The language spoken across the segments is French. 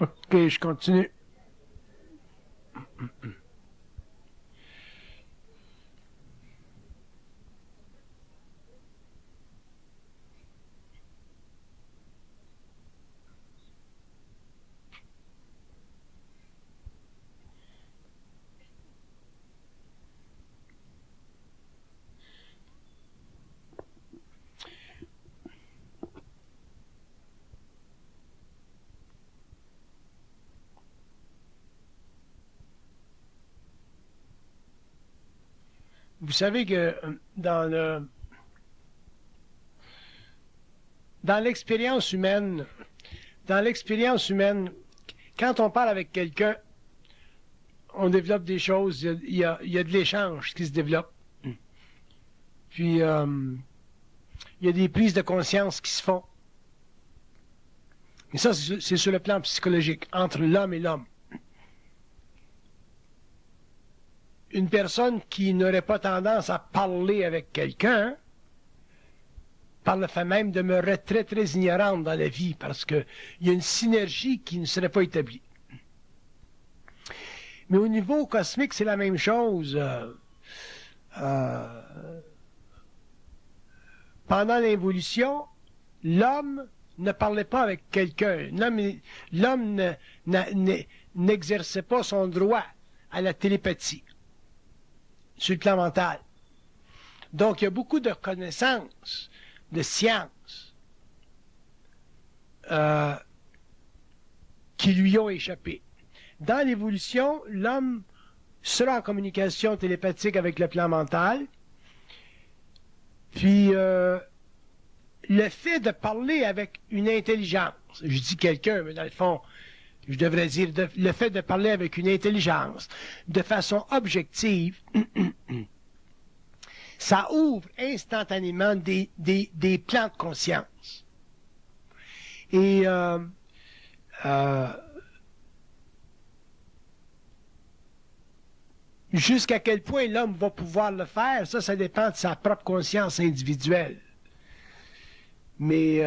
OK, je continue. Vous savez que dans l'expérience humaine, quand on parle avec quelqu'un, on développe des choses, il y a de l'échange qui se développe. Puis, il y a des prises de conscience qui se font. Et ça, c'est sur le plan psychologique, entre l'homme et l'homme. Une personne qui n'aurait pas tendance à parler avec quelqu'un, par le fait même, demeurerait très, très ignorante dans la vie, parce qu'il y a une synergie qui ne serait pas établie. Mais au niveau cosmique, c'est la même chose. Pendant l'évolution, l'homme ne parlait pas avec quelqu'un. L'homme n'exerçait pas son droit à la télépathie sur le plan mental. Donc, il y a beaucoup de connaissances, de sciences qui lui ont échappé. Dans l'évolution, l'homme sera en communication télépathique avec le plan mental. Puis, le fait de parler avec une intelligence, je dis quelqu'un, mais dans le fond, je devrais dire le fait de parler avec une intelligence de façon objective, ça ouvre instantanément des plans de conscience. Et jusqu'à quel point l'homme va pouvoir le faire, ça dépend de sa propre conscience individuelle. Mais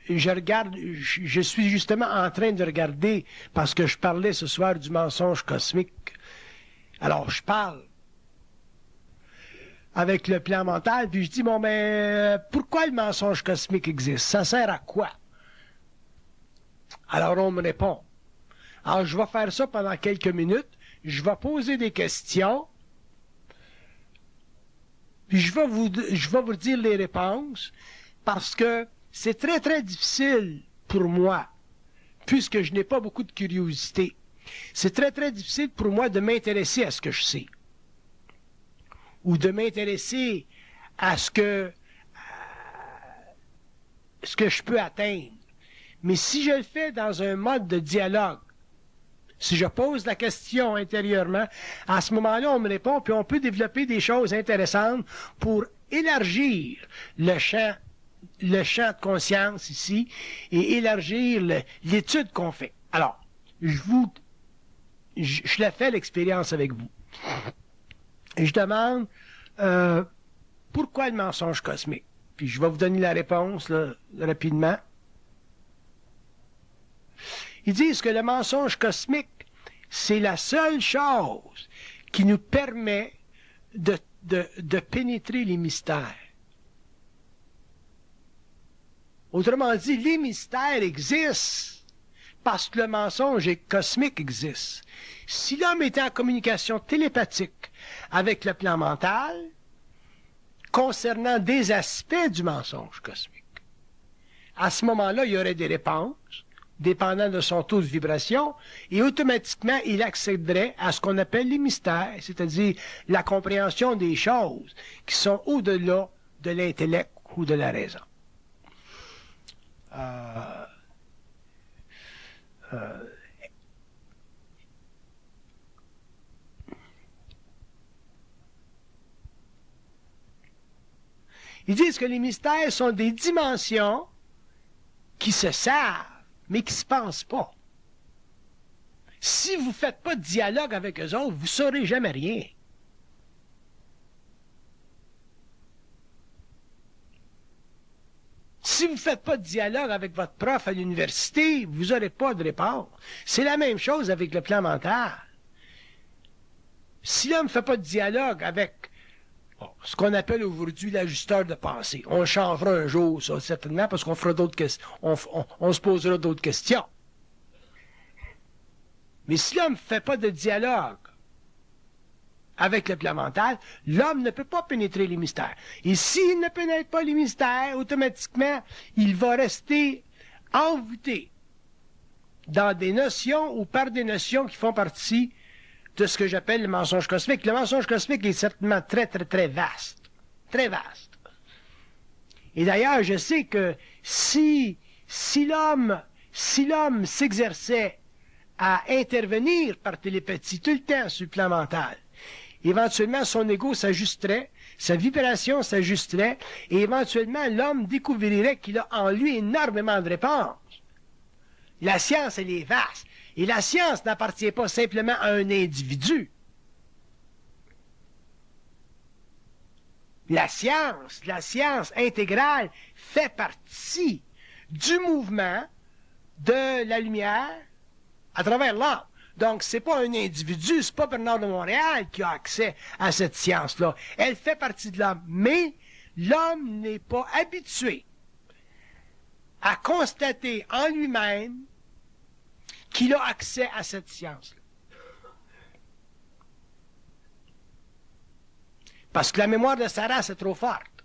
je suis justement en train de regarder, parce que je parlais ce soir du mensonge cosmique. Alors, je parle avec le plan mental, puis je dis, bon, mais pourquoi le mensonge cosmique existe? Ça sert à quoi? Alors, on me répond. Alors, je vais faire ça pendant quelques minutes. Je vais poser des questions. Puis je vais vous dire les réponses, parce que c'est très, très difficile pour moi, puisque je n'ai pas beaucoup de curiosité. C'est très, très difficile pour moi de m'intéresser à ce que je sais, ou de m'intéresser à ce que je peux atteindre. Mais si je le fais dans un mode de dialogue, si je pose la question intérieurement, à ce moment-là, on me répond, puis on peut développer des choses intéressantes pour élargir le champ de conscience ici et élargir l'étude qu'on fait. Alors, je la fais l'expérience avec vous. Et je demande pourquoi le mensonge cosmique? Puis je vais vous donner la réponse là, rapidement. Ils disent que le mensonge cosmique, c'est la seule chose qui nous permet de pénétrer les mystères. Autrement dit, les mystères existent parce que le mensonge cosmique existe. Si l'homme était en communication télépathique avec le plan mental, concernant des aspects du mensonge cosmique, à ce moment-là, il y aurait des réponses, dépendant de son taux de vibration, et automatiquement, il accéderait à ce qu'on appelle les mystères, c'est-à-dire la compréhension des choses qui sont au-delà de l'intellect ou de la raison. Ils disent que les mystères sont des dimensions qui se savent, mais qui ne se pensent pas. Si vous ne faites pas de dialogue avec eux autres, vous ne saurez jamais rien. Si vous ne faites pas de dialogue avec votre prof à l'université, vous n'aurez pas de réponse. C'est la même chose avec le plan mental. Si l'homme ne fait pas de dialogue avec ce qu'on appelle aujourd'hui l'ajusteur de pensée, on changera un jour, ça, certainement, parce qu'on fera d'autres questions, on se posera d'autres questions. Mais si l'homme ne fait pas de dialogue avec le plan mental, l'homme ne peut pas pénétrer les mystères. Et s'il ne pénètre pas les mystères, automatiquement, il va rester envoûté dans des notions ou par des notions qui font partie de ce que j'appelle le mensonge cosmique. Le mensonge cosmique est certainement très, très, très vaste. Très vaste. Et d'ailleurs, je sais que si l'homme s'exerçait à intervenir par télépathie tout le temps sur le plan mental, éventuellement son ego s'ajusterait, sa vibration s'ajusterait, et éventuellement l'homme découvrirait qu'il a en lui énormément de réponses. La science, elle est vaste. Et la science n'appartient pas simplement à un individu. La science intégrale fait partie du mouvement de la lumière à travers l'homme. Donc, c'est pas un individu, c'est pas Bernard de Montréal qui a accès à cette science-là. Elle fait partie de l'homme. Mais l'homme n'est pas habitué à constater en lui-même qu'il a accès à cette science-là. Parce que la mémoire de sa race est trop forte.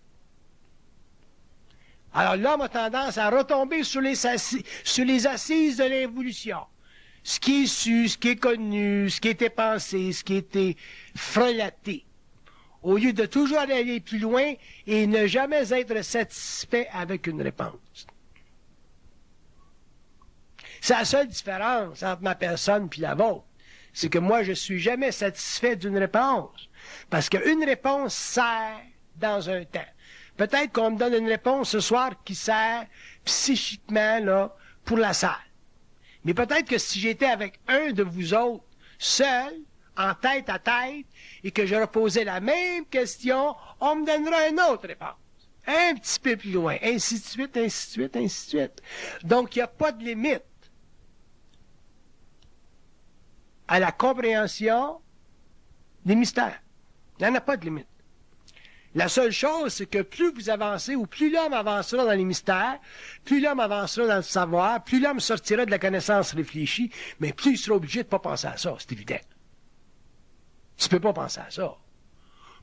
Alors l'homme a tendance à retomber sur les assises de l'évolution. Ce qui est su, ce qui est connu, ce qui était pensé, ce qui était frelaté. Au lieu de toujours aller plus loin et ne jamais être satisfait avec une réponse. C'est la seule différence entre ma personne et la vôtre. C'est que moi, je suis jamais satisfait d'une réponse. Parce qu'une réponse sert dans un temps. Peut-être qu'on me donne une réponse ce soir qui sert psychiquement là, pour la salle. Mais peut-être que si j'étais avec un de vous autres, seul, en tête à tête, et que je reposais la même question, on me donnera une autre réponse. Un petit peu plus loin. Ainsi de suite, ainsi de suite, ainsi de suite. Donc, il n'y a pas de limite à la compréhension des mystères. Il n'y en a pas de limite. La seule chose, c'est que plus vous avancez, ou plus l'homme avancera dans les mystères, plus l'homme avancera dans le savoir, plus l'homme sortira de la connaissance réfléchie, mais plus il sera obligé de ne pas penser à ça, c'est évident. Tu ne peux pas penser à ça.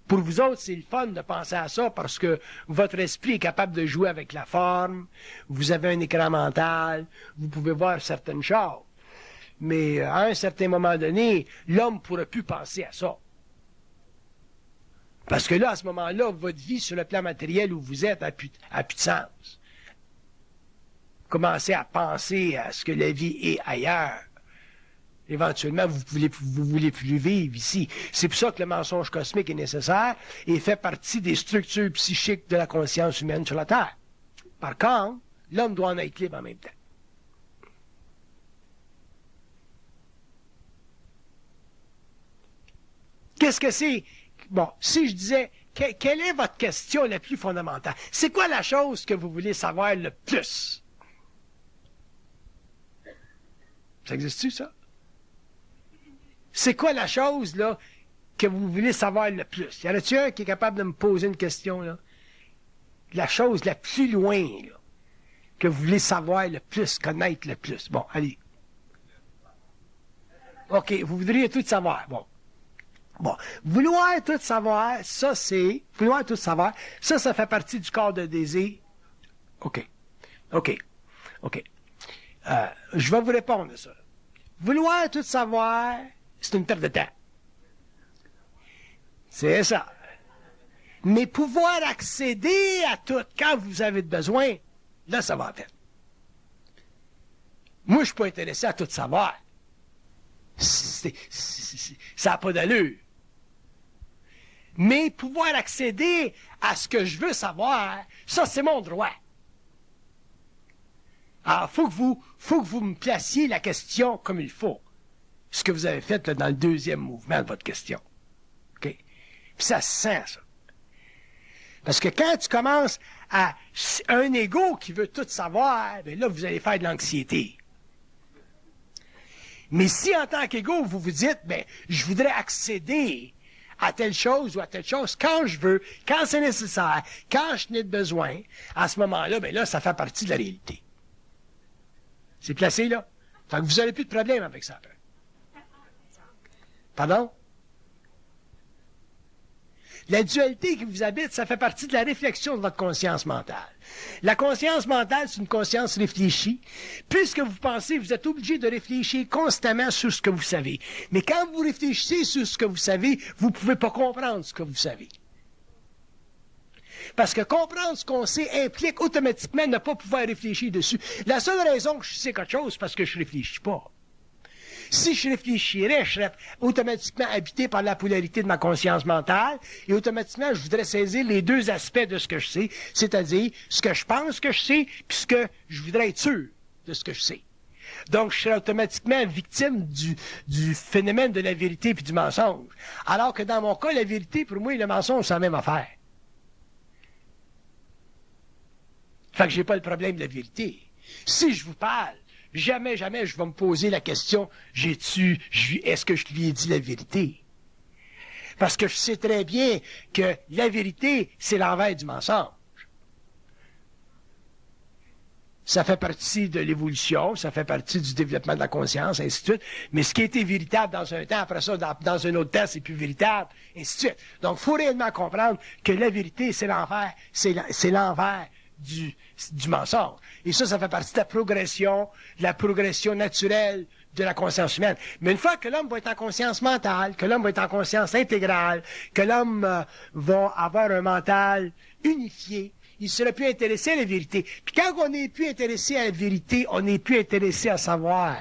Pour vous autres, c'est le fun de penser à ça parce que votre esprit est capable de jouer avec la forme, vous avez un écran mental, vous pouvez voir certaines choses. Mais à un certain moment donné, l'homme ne pourra plus penser à ça. Parce que là, à ce moment-là, votre vie sur le plan matériel où vous êtes n'a plus de sens. Commencez à penser à ce que la vie est ailleurs. Éventuellement, vous voulez plus vivre ici. C'est pour ça que le mensonge cosmique est nécessaire et fait partie des structures psychiques de la conscience humaine sur la Terre. Par contre, l'homme doit en être libre en même temps. Qu'est-ce que c'est? Bon, si je disais, quelle est votre question la plus fondamentale? C'est quoi la chose que vous voulez savoir le plus? Ça existe-tu, ça? C'est quoi la chose, là, que vous voulez savoir le plus? Y en a-t-il un qui est capable de me poser une question, là? La chose la plus loin, là, que vous voulez savoir le plus, connaître le plus. Bon, allez. OK, vous voudriez tout savoir. Bon, vouloir tout savoir, ça fait partie du corps de désir. OK. Je vais vous répondre à ça. Vouloir tout savoir, c'est une perte de temps. C'est ça. Mais pouvoir accéder à tout quand vous avez besoin, là, ça va à peine. Moi, je suis pas intéressé à tout savoir. Ça n'a pas d'allure. Mais pouvoir accéder à ce que je veux savoir, ça, c'est mon droit. Alors, faut que vous me placiez la question comme il faut. Ce que vous avez fait là, dans le deuxième mouvement de votre question. OK? Puis ça se sent, ça. Parce que quand tu commences à un ego qui veut tout savoir, bien là, vous allez faire de l'anxiété. Mais si en tant qu'ego, vous vous dites, ben, je voudrais accéder à telle chose ou à telle chose quand je veux, quand c'est nécessaire, quand je n'ai de besoin, à ce moment-là, ben là, ça fait partie de la réalité. C'est placé là. Fait que vous n'aurez plus de problème avec ça. Pardon? La dualité qui vous habite, ça fait partie de la réflexion de votre conscience mentale. La conscience mentale, c'est une conscience réfléchie. Puisque vous pensez, vous êtes obligé de réfléchir constamment sur ce que vous savez. Mais quand vous réfléchissez sur ce que vous savez, vous ne pouvez pas comprendre ce que vous savez. Parce que comprendre ce qu'on sait implique automatiquement ne pas pouvoir réfléchir dessus. La seule raison que je sais quelque chose, c'est parce que je ne réfléchis pas. Si je réfléchirais, je serais automatiquement habité par la polarité de ma conscience mentale et automatiquement, je voudrais saisir les deux aspects de ce que je sais, c'est-à-dire ce que je pense que je sais puis ce que je voudrais être sûr de ce que je sais. Donc, je serais automatiquement victime du phénomène de la vérité puis du mensonge. Alors que dans mon cas, la vérité, pour moi, et le mensonge, c'est la même affaire. Fait que j'ai pas le problème de la vérité. Si je vous parle, jamais je vais me poser la question, est-ce que je lui ai dit la vérité? Parce que je sais très bien que la vérité, c'est l'envers du mensonge. Ça fait partie de l'évolution, ça fait partie du développement de la conscience, ainsi de suite. Mais ce qui était véritable dans un temps, après ça, dans un autre temps, c'est plus véritable, ainsi de suite. Donc, il faut réellement comprendre que la vérité, c'est l'envers, c'est l'envers du mensonge. Et ça fait partie de la progression naturelle de la conscience humaine. Mais une fois que l'homme va être en conscience mentale, que l'homme va être en conscience intégrale, que l'homme va avoir un mental unifié, il ne sera plus intéressé à la vérité. Puis quand on n'est plus intéressé à la vérité, on n'est plus intéressé à savoir.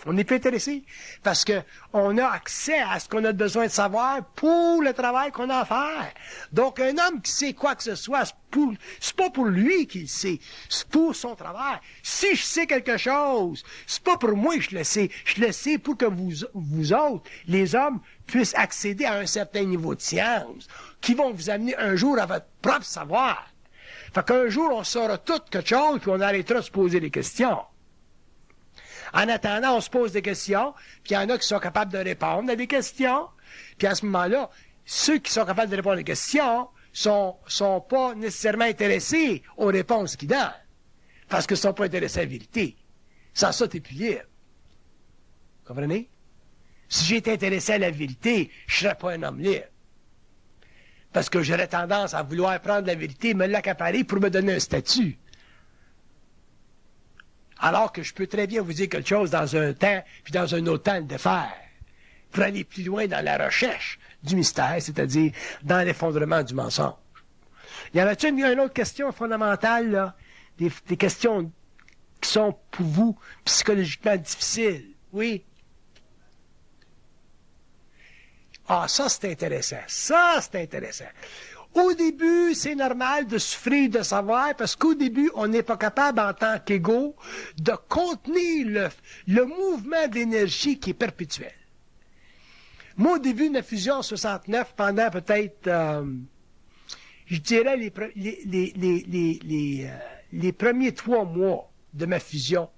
On n'est plus intéressé parce que on a accès à ce qu'on a besoin de savoir pour le travail qu'on a à faire. Donc, un homme qui sait quoi que ce soit, c'est pas pour lui qu'il sait, c'est pour son travail. Si je sais quelque chose, c'est pas pour moi que je le sais. Je le sais pour que vous autres, les hommes, puissent accéder à un certain niveau de science qui vont vous amener un jour à votre propre savoir. Fait qu'un jour, on saura tout quelque chose puis on arrêtera de se poser des questions. En attendant, on se pose des questions, puis il y en a qui sont capables de répondre à des questions, puis à ce moment-là, ceux qui sont capables de répondre à des questions sont pas nécessairement intéressés aux réponses qu'ils donnent, parce qu'ils ne sont pas intéressés à la vérité. Sans ça, tu n'es plus libre. Vous comprenez? Si j'étais intéressé à la vérité, je ne serais pas un homme libre. Parce que j'aurais tendance à vouloir prendre la vérité, me l'accaparer pour me donner un statut. Alors que je peux très bien vous dire quelque chose dans un temps, puis dans un autre temps le défaire, pour aller plus loin dans la recherche du mystère, c'est-à-dire dans l'effondrement du mensonge. Y en a-t-il une autre question fondamentale, là? Des questions qui sont pour vous psychologiquement difficiles? Oui? Ah, ça c'est intéressant. Ça c'est intéressant. Au début, c'est normal de souffrir de savoir parce qu'au début, on n'est pas capable en tant qu'ego de contenir le mouvement d'énergie qui est perpétuel. Moi, au début de la fusion en 69, pendant peut-être, je dirais les premiers 3 mois de ma fusion,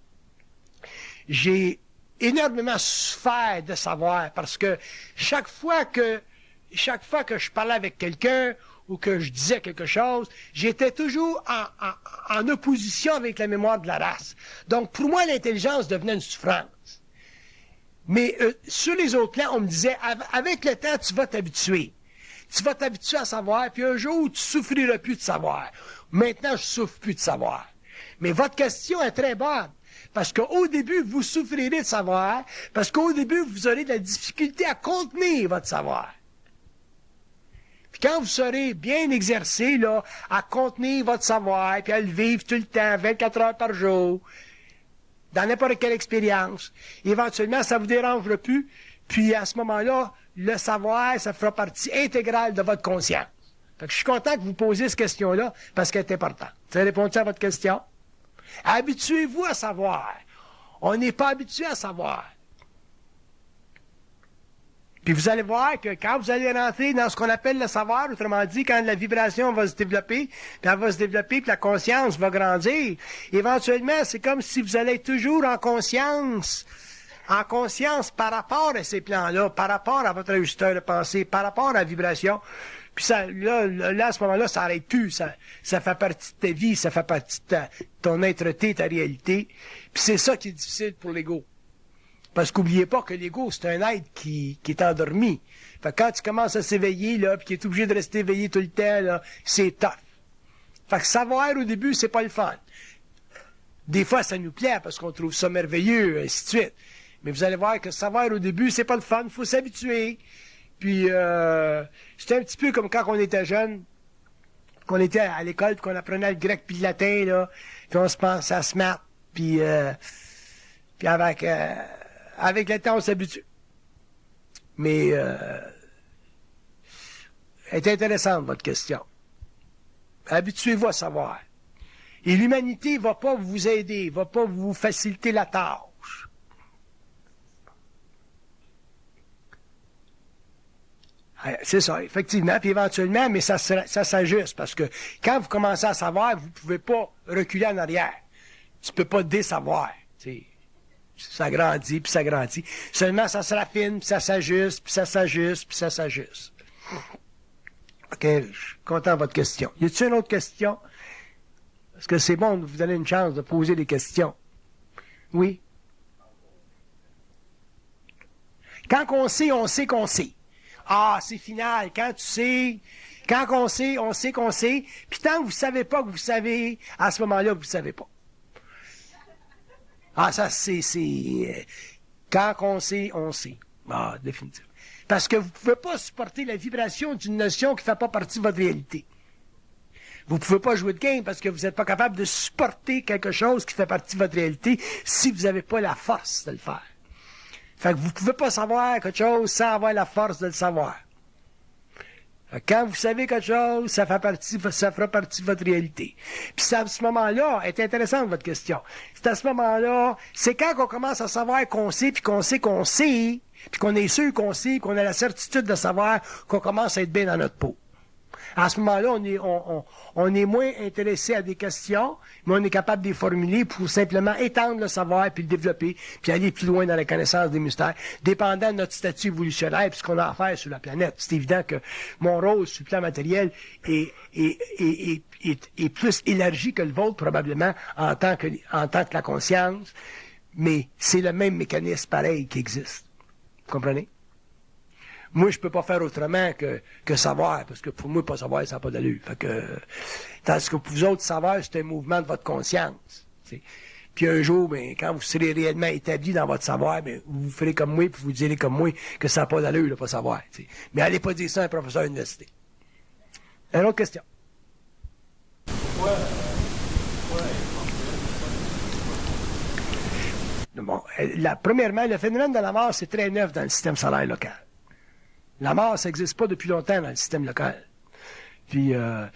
j'ai énormément souffert de savoir parce que chaque fois que je parlais avec quelqu'un ou que je disais quelque chose, j'étais toujours en opposition avec la mémoire de la race. Donc, pour moi, l'intelligence devenait une souffrance. Mais sur les autres plans, on me disait, avec le temps, tu vas t'habituer. Tu vas t'habituer à savoir, puis un jour, tu souffriras plus de savoir. Maintenant, je souffre plus de savoir. Mais votre question est très bonne. Parce qu'au début, vous souffrirez de savoir, parce qu'au début, vous aurez de la difficulté à contenir votre savoir. Puis quand vous serez bien exercé là, à contenir votre savoir, puis à le vivre tout le temps, 24 heures par jour, dans n'importe quelle expérience, éventuellement, ça ne vous dérangera plus, puis à ce moment-là, le savoir, ça fera partie intégrale de votre conscience. Fait que je suis content que vous posiez cette question-là, parce qu'elle est importante. Vous avez répondu à votre question? Habituez-vous à savoir. On n'est pas habitué à savoir. Puis vous allez voir que quand vous allez rentrer dans ce qu'on appelle le savoir, autrement dit, quand la vibration va se développer, puis elle va se développer, puis la conscience va grandir, éventuellement, c'est comme si vous allez être toujours en conscience par rapport à ces plans-là, par rapport à votre ajusteur de pensée, par rapport à la vibration. Puis ça, là, à ce moment-là, ça n'arrête plus. Ça fait partie de ta vie, ça fait partie de ton être-té, ta réalité. Puis c'est ça qui est difficile pour l'ego. Parce qu'oubliez pas que l'ego, c'est un être qui est endormi. Fait que quand tu commences à s'éveiller, là, puis qui est obligé de rester éveillé tout le temps, là, c'est tough. Fait que savoir au début, c'est pas le fun. Des fois, ça nous plaît parce qu'on trouve ça merveilleux, ainsi de suite. Mais vous allez voir que savoir au début, c'est pas le fun, il faut s'habituer. Puis, c'était un petit peu comme quand on était jeune, qu'on était à l'école, puis qu'on apprenait le grec puis le latin, là, puis on se pensait à se mettre, puis avec le temps, on s'habitue. Mais, elle est intéressante, votre question. Habituez-vous à savoir. Et l'humanité va pas vous aider, va pas vous faciliter la tâche. C'est ça, effectivement, puis éventuellement, mais ça s'ajuste, parce que quand vous commencez à savoir, vous ne pouvez pas reculer en arrière. Tu ne peux pas désavoir. Ça grandit, puis ça grandit. Seulement, ça se raffine, puis ça s'ajuste, puis ça s'ajuste, puis ça s'ajuste. OK, je suis content de votre question. Y a-t-il une autre question? Parce que c'est bon de vous donner une chance de poser des questions. Oui? Quand on sait qu'on sait. Ah, c'est final. Quand tu sais, quand on sait qu'on sait. Puis tant que vous ne savez pas que vous savez, à ce moment-là, vous ne savez pas. Ah, ça, c'est... Quand on sait, on sait. Ah, définitivement. Parce que vous ne pouvez pas supporter la vibration d'une notion qui ne fait pas partie de votre réalité. Vous ne pouvez pas jouer de game parce que vous n'êtes pas capable de supporter quelque chose qui fait partie de votre réalité si vous n'avez pas la force de le faire. Fait que vous ne pouvez pas savoir quelque chose sans avoir la force de le savoir. Fait que quand vous savez quelque chose, ça fera partie de votre réalité. Puis c'est à ce moment-là, est intéressante votre question. C'est à ce moment-là, c'est quand on commence à savoir qu'on sait, puis qu'on sait qu'on sait, puis qu'on est sûr qu'on sait, qu'on a la certitude de savoir qu'on commence à être bien dans notre peau. À ce moment-là, on est moins intéressé à des questions, mais on est capable de les formuler pour simplement étendre le savoir, puis le développer, puis aller plus loin dans la connaissance des mystères, dépendant de notre statut évolutionnaire, puis ce qu'on a à faire sur la planète. C'est évident que mon rôle sur le plan matériel est plus élargi que le vôtre, probablement, en tant que la conscience, mais c'est le même mécanisme pareil qui existe. Vous comprenez? Moi, je peux pas faire autrement que savoir, parce que pour moi, pas savoir, ça n'a pas d'allure. Fait que, tandis que pour vous autres, savoir, c'est un mouvement de votre conscience. T'sais. Puis un jour, ben, quand vous serez réellement établi dans votre savoir, ben, vous ferez comme moi, puis vous direz comme moi que ça n'a pas d'allure, de pas savoir. T'sais. Mais allez pas dire ça à un professeur d'université. Une autre question. Bon, premièrement, le phénomène de la mort, c'est très neuf dans le système solaire local. La mort, ça n'existe pas depuis longtemps dans le système local. Puis, la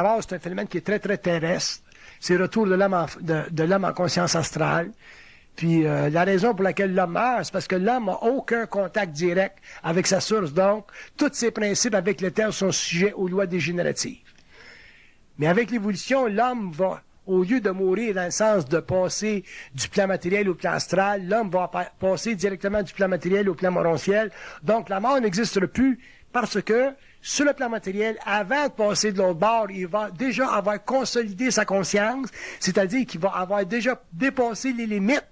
mort, c'est un phénomène qui est très, très terrestre. C'est le retour de l'homme en conscience astrale. Puis, la raison pour laquelle l'homme meurt, c'est parce que l'homme n'a aucun contact direct avec sa source. Donc, tous ses principes avec l'éther sont sujets aux lois dégénératives. Mais avec l'évolution, l'homme va... Au lieu de mourir dans le sens de passer du plan matériel au plan astral, l'homme va passer directement du plan matériel au plan morontiel. Donc, la mort n'existe plus parce que, sur le plan matériel, avant de passer de l'autre bord, il va déjà avoir consolidé sa conscience, c'est-à-dire qu'il va avoir déjà dépassé les limites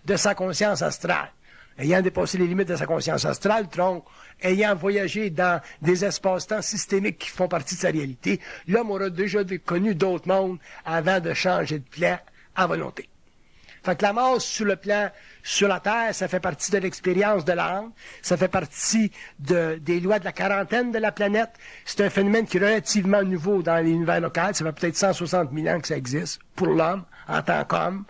de sa conscience astrale. Ayant dépassé les limites de sa conscience astrale, donc, ayant voyagé dans des espaces-temps systémiques qui font partie de sa réalité, l'homme aura déjà connu d'autres mondes avant de changer de plan à volonté. Fait que la mort sur le plan, sur la Terre, ça fait partie de l'expérience de l'âme, ça fait partie des lois de la quarantaine de la planète. C'est un phénomène qui est relativement nouveau dans l'univers local. Ça fait peut-être 160 000 ans que ça existe pour l'homme en tant qu'homme.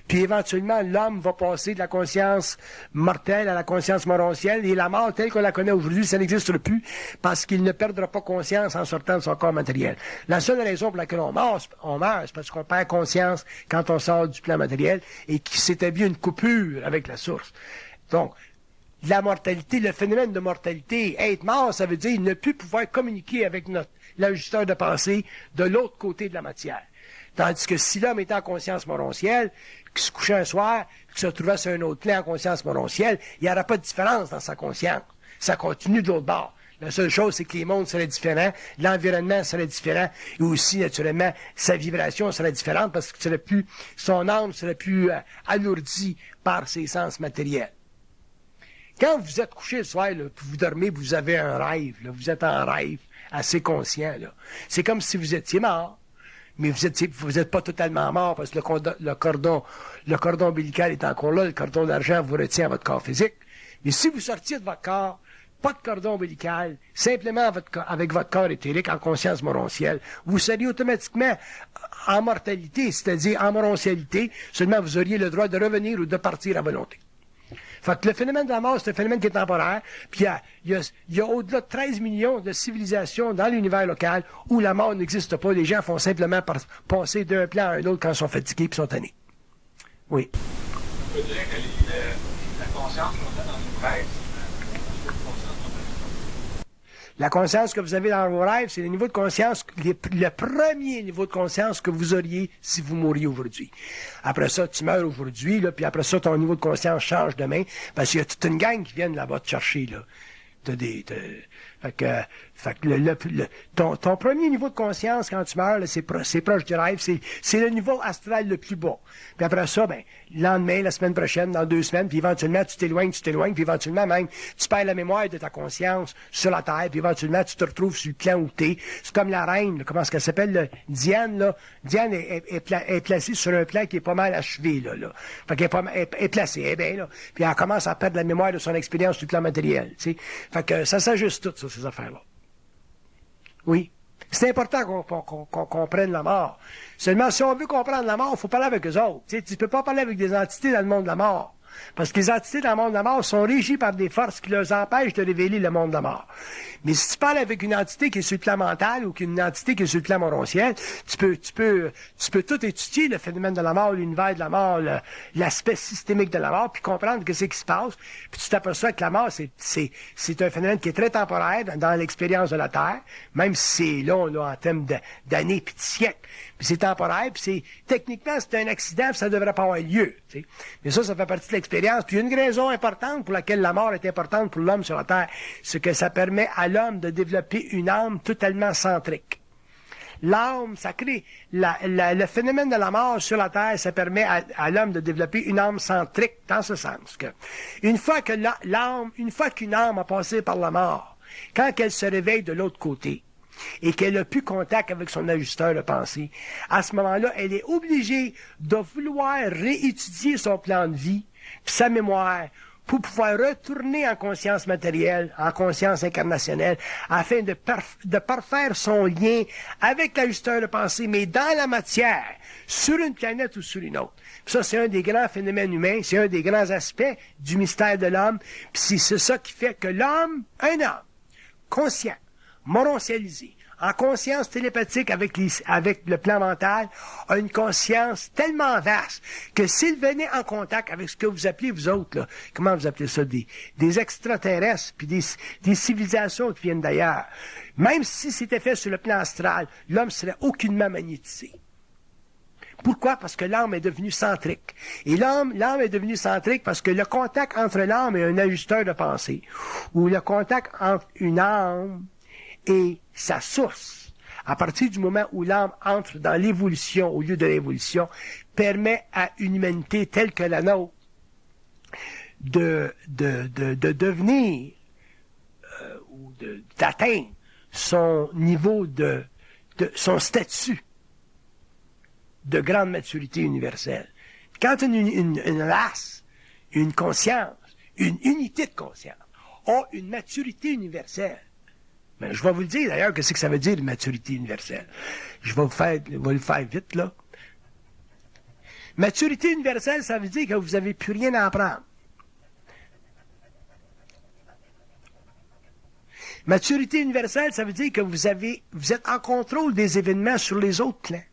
Puis éventuellement, l'homme va passer de la conscience mortelle à la conscience morontielle, et la mort telle qu'on la connaît aujourd'hui, ça n'existe plus, parce qu'il ne perdra pas conscience en sortant de son corps matériel. La seule raison pour laquelle on meurt, c'est parce qu'on perd conscience quand on sort du plan matériel, et qu'il s'établit une coupure avec la source. Donc, de la mortalité, le phénomène de mortalité. Être mort, ça veut dire ne plus pouvoir communiquer avec l'ajusteur de pensée de l'autre côté de la matière. Tandis que si l'homme était en conscience morontielle, qu'il se couchait un soir, qu'il se retrouvait sur un autre plan en conscience morontielle, il n'y aurait pas de différence dans sa conscience. Ça continue de l'autre bord. La seule chose, c'est que les mondes seraient différents, l'environnement serait différent, et aussi, naturellement, sa vibration serait différente parce que son âme serait plus alourdie par ses sens matériels. Quand vous êtes couché le soir, là, puis vous dormez, vous avez un rêve, là, vous êtes en rêve, assez conscient. Là. C'est comme si vous étiez mort, mais vous êtes pas totalement mort parce que le cordon ombilical est encore là, le cordon d'argent vous retient à votre corps physique. Mais si vous sortiez de votre corps, pas de cordon ombilical, simplement avec votre corps éthérique en conscience morontielle, vous seriez automatiquement en mortalité, c'est-à-dire en morontialité, seulement vous auriez le droit de revenir ou de partir à volonté. Fait que le phénomène de la mort, c'est un phénomène qui est temporaire, puis il y a au-delà de 13 millions de civilisations dans l'univers local où la mort n'existe pas, les gens font simplement passer d'un plan à un autre quand ils sont fatigués et sont tannés. Oui. Je dirais que la conscience qu'on a dans nos rêves, la conscience que vous avez dans vos rêves, c'est le niveau de conscience, le premier niveau de conscience que vous auriez si vous mouriez aujourd'hui. Après ça, tu meurs aujourd'hui, là, puis après ça, ton niveau de conscience change demain, parce qu'il y a toute une gang qui viennent là-bas te chercher, là. Ton premier niveau de conscience quand tu meurs, là, c'est proche du rêve, c'est le niveau astral le plus bas. Puis après ça, le lendemain, la semaine prochaine, dans 2 semaines, puis éventuellement, tu t'éloignes, puis éventuellement même, tu perds la mémoire de ta conscience sur la Terre, puis éventuellement, tu te retrouves sur le plan où t'es. C'est comme la reine, là, comment est-ce qu'elle s'appelle, là? Diane, là. Diane est placée sur un plan qui est pas mal achevé, là. Fait qu'elle est placée, elle est bien, là. Puis elle commence à perdre la mémoire de son expérience sur le plan matériel, tu sais. Fait que ça s'ajuste tout, ça, ces affaires-là. Oui. C'est important qu'on comprenne la mort. Seulement, si on veut comprendre la mort, il faut parler avec eux autres. Tu ne peux pas parler avec des entités dans le monde de la mort. Parce que les entités dans le monde de la mort sont régies par des forces qui leur empêchent de révéler le monde de la mort. Mais si tu parles avec une entité qui est sur le plan mental ou une entité qui est sur le plan morontiel, tu peux tout étudier, le phénomène de la mort, l'univers de la mort, l'aspect systémique de la mort, puis comprendre ce qui se passe. Puis tu t'aperçois que la mort, c'est un phénomène qui est très temporaire dans l'expérience de la Terre, même si c'est long, là, en termes d'années puis de siècles. Puis c'est temporaire, puis techniquement, c'est un accident, puis ça devrait pas avoir lieu. T'sais. Mais ça fait partie de l'expérience. Puis une raison importante pour laquelle la mort est importante pour l'homme sur la Terre, c'est que ça permet à l'homme de développer une âme totalement centrique. L'âme, ça crée le phénomène de la mort sur la Terre, ça permet à l'homme de développer une âme centrique, dans ce sens que une fois qu'une âme a passé par la mort, quand elle se réveille de l'autre côté, et qu'elle n'a plus contact avec son ajusteur de pensée, à ce moment-là, elle est obligée de vouloir réétudier son plan de vie, sa mémoire, pour pouvoir retourner en conscience matérielle, en conscience incarnationnelle, afin de parfaire son lien avec l'ajusteur de pensée, mais dans la matière, sur une planète ou sur une autre. Puis ça, c'est un des grands phénomènes humains, c'est un des grands aspects du mystère de l'homme, puis c'est ça qui fait que l'homme, un homme, conscient, morontialisé, en conscience télépathique avec le plan mental, a une conscience tellement vaste que s'il venait en contact avec ce que vous appelez, vous autres, là, comment vous appelez ça, des extraterrestres, puis des civilisations qui viennent d'ailleurs, même si c'était fait sur le plan astral, l'homme serait aucunement magnétisé. Pourquoi? Parce que l'âme est devenue centrique. Et l'âme est devenue centrique parce que le contact entre l'âme et un ajusteur de pensée, ou le contact entre une âme et sa source, à partir du moment où l'âme entre dans l'évolution au lieu de l'évolution, permet à une humanité telle que la nôtre de devenir ou d'atteindre son niveau son statut de grande maturité universelle. Quand une race, une conscience, une unité de conscience a une maturité universelle, ben, je vais vous le dire d'ailleurs, qu'est-ce que ça veut dire, une maturité universelle. Je vais le faire vite, là. Maturité universelle, ça veut dire que vous n'avez plus rien à apprendre. Maturité universelle, ça veut dire que vous êtes en contrôle des événements sur les autres plans.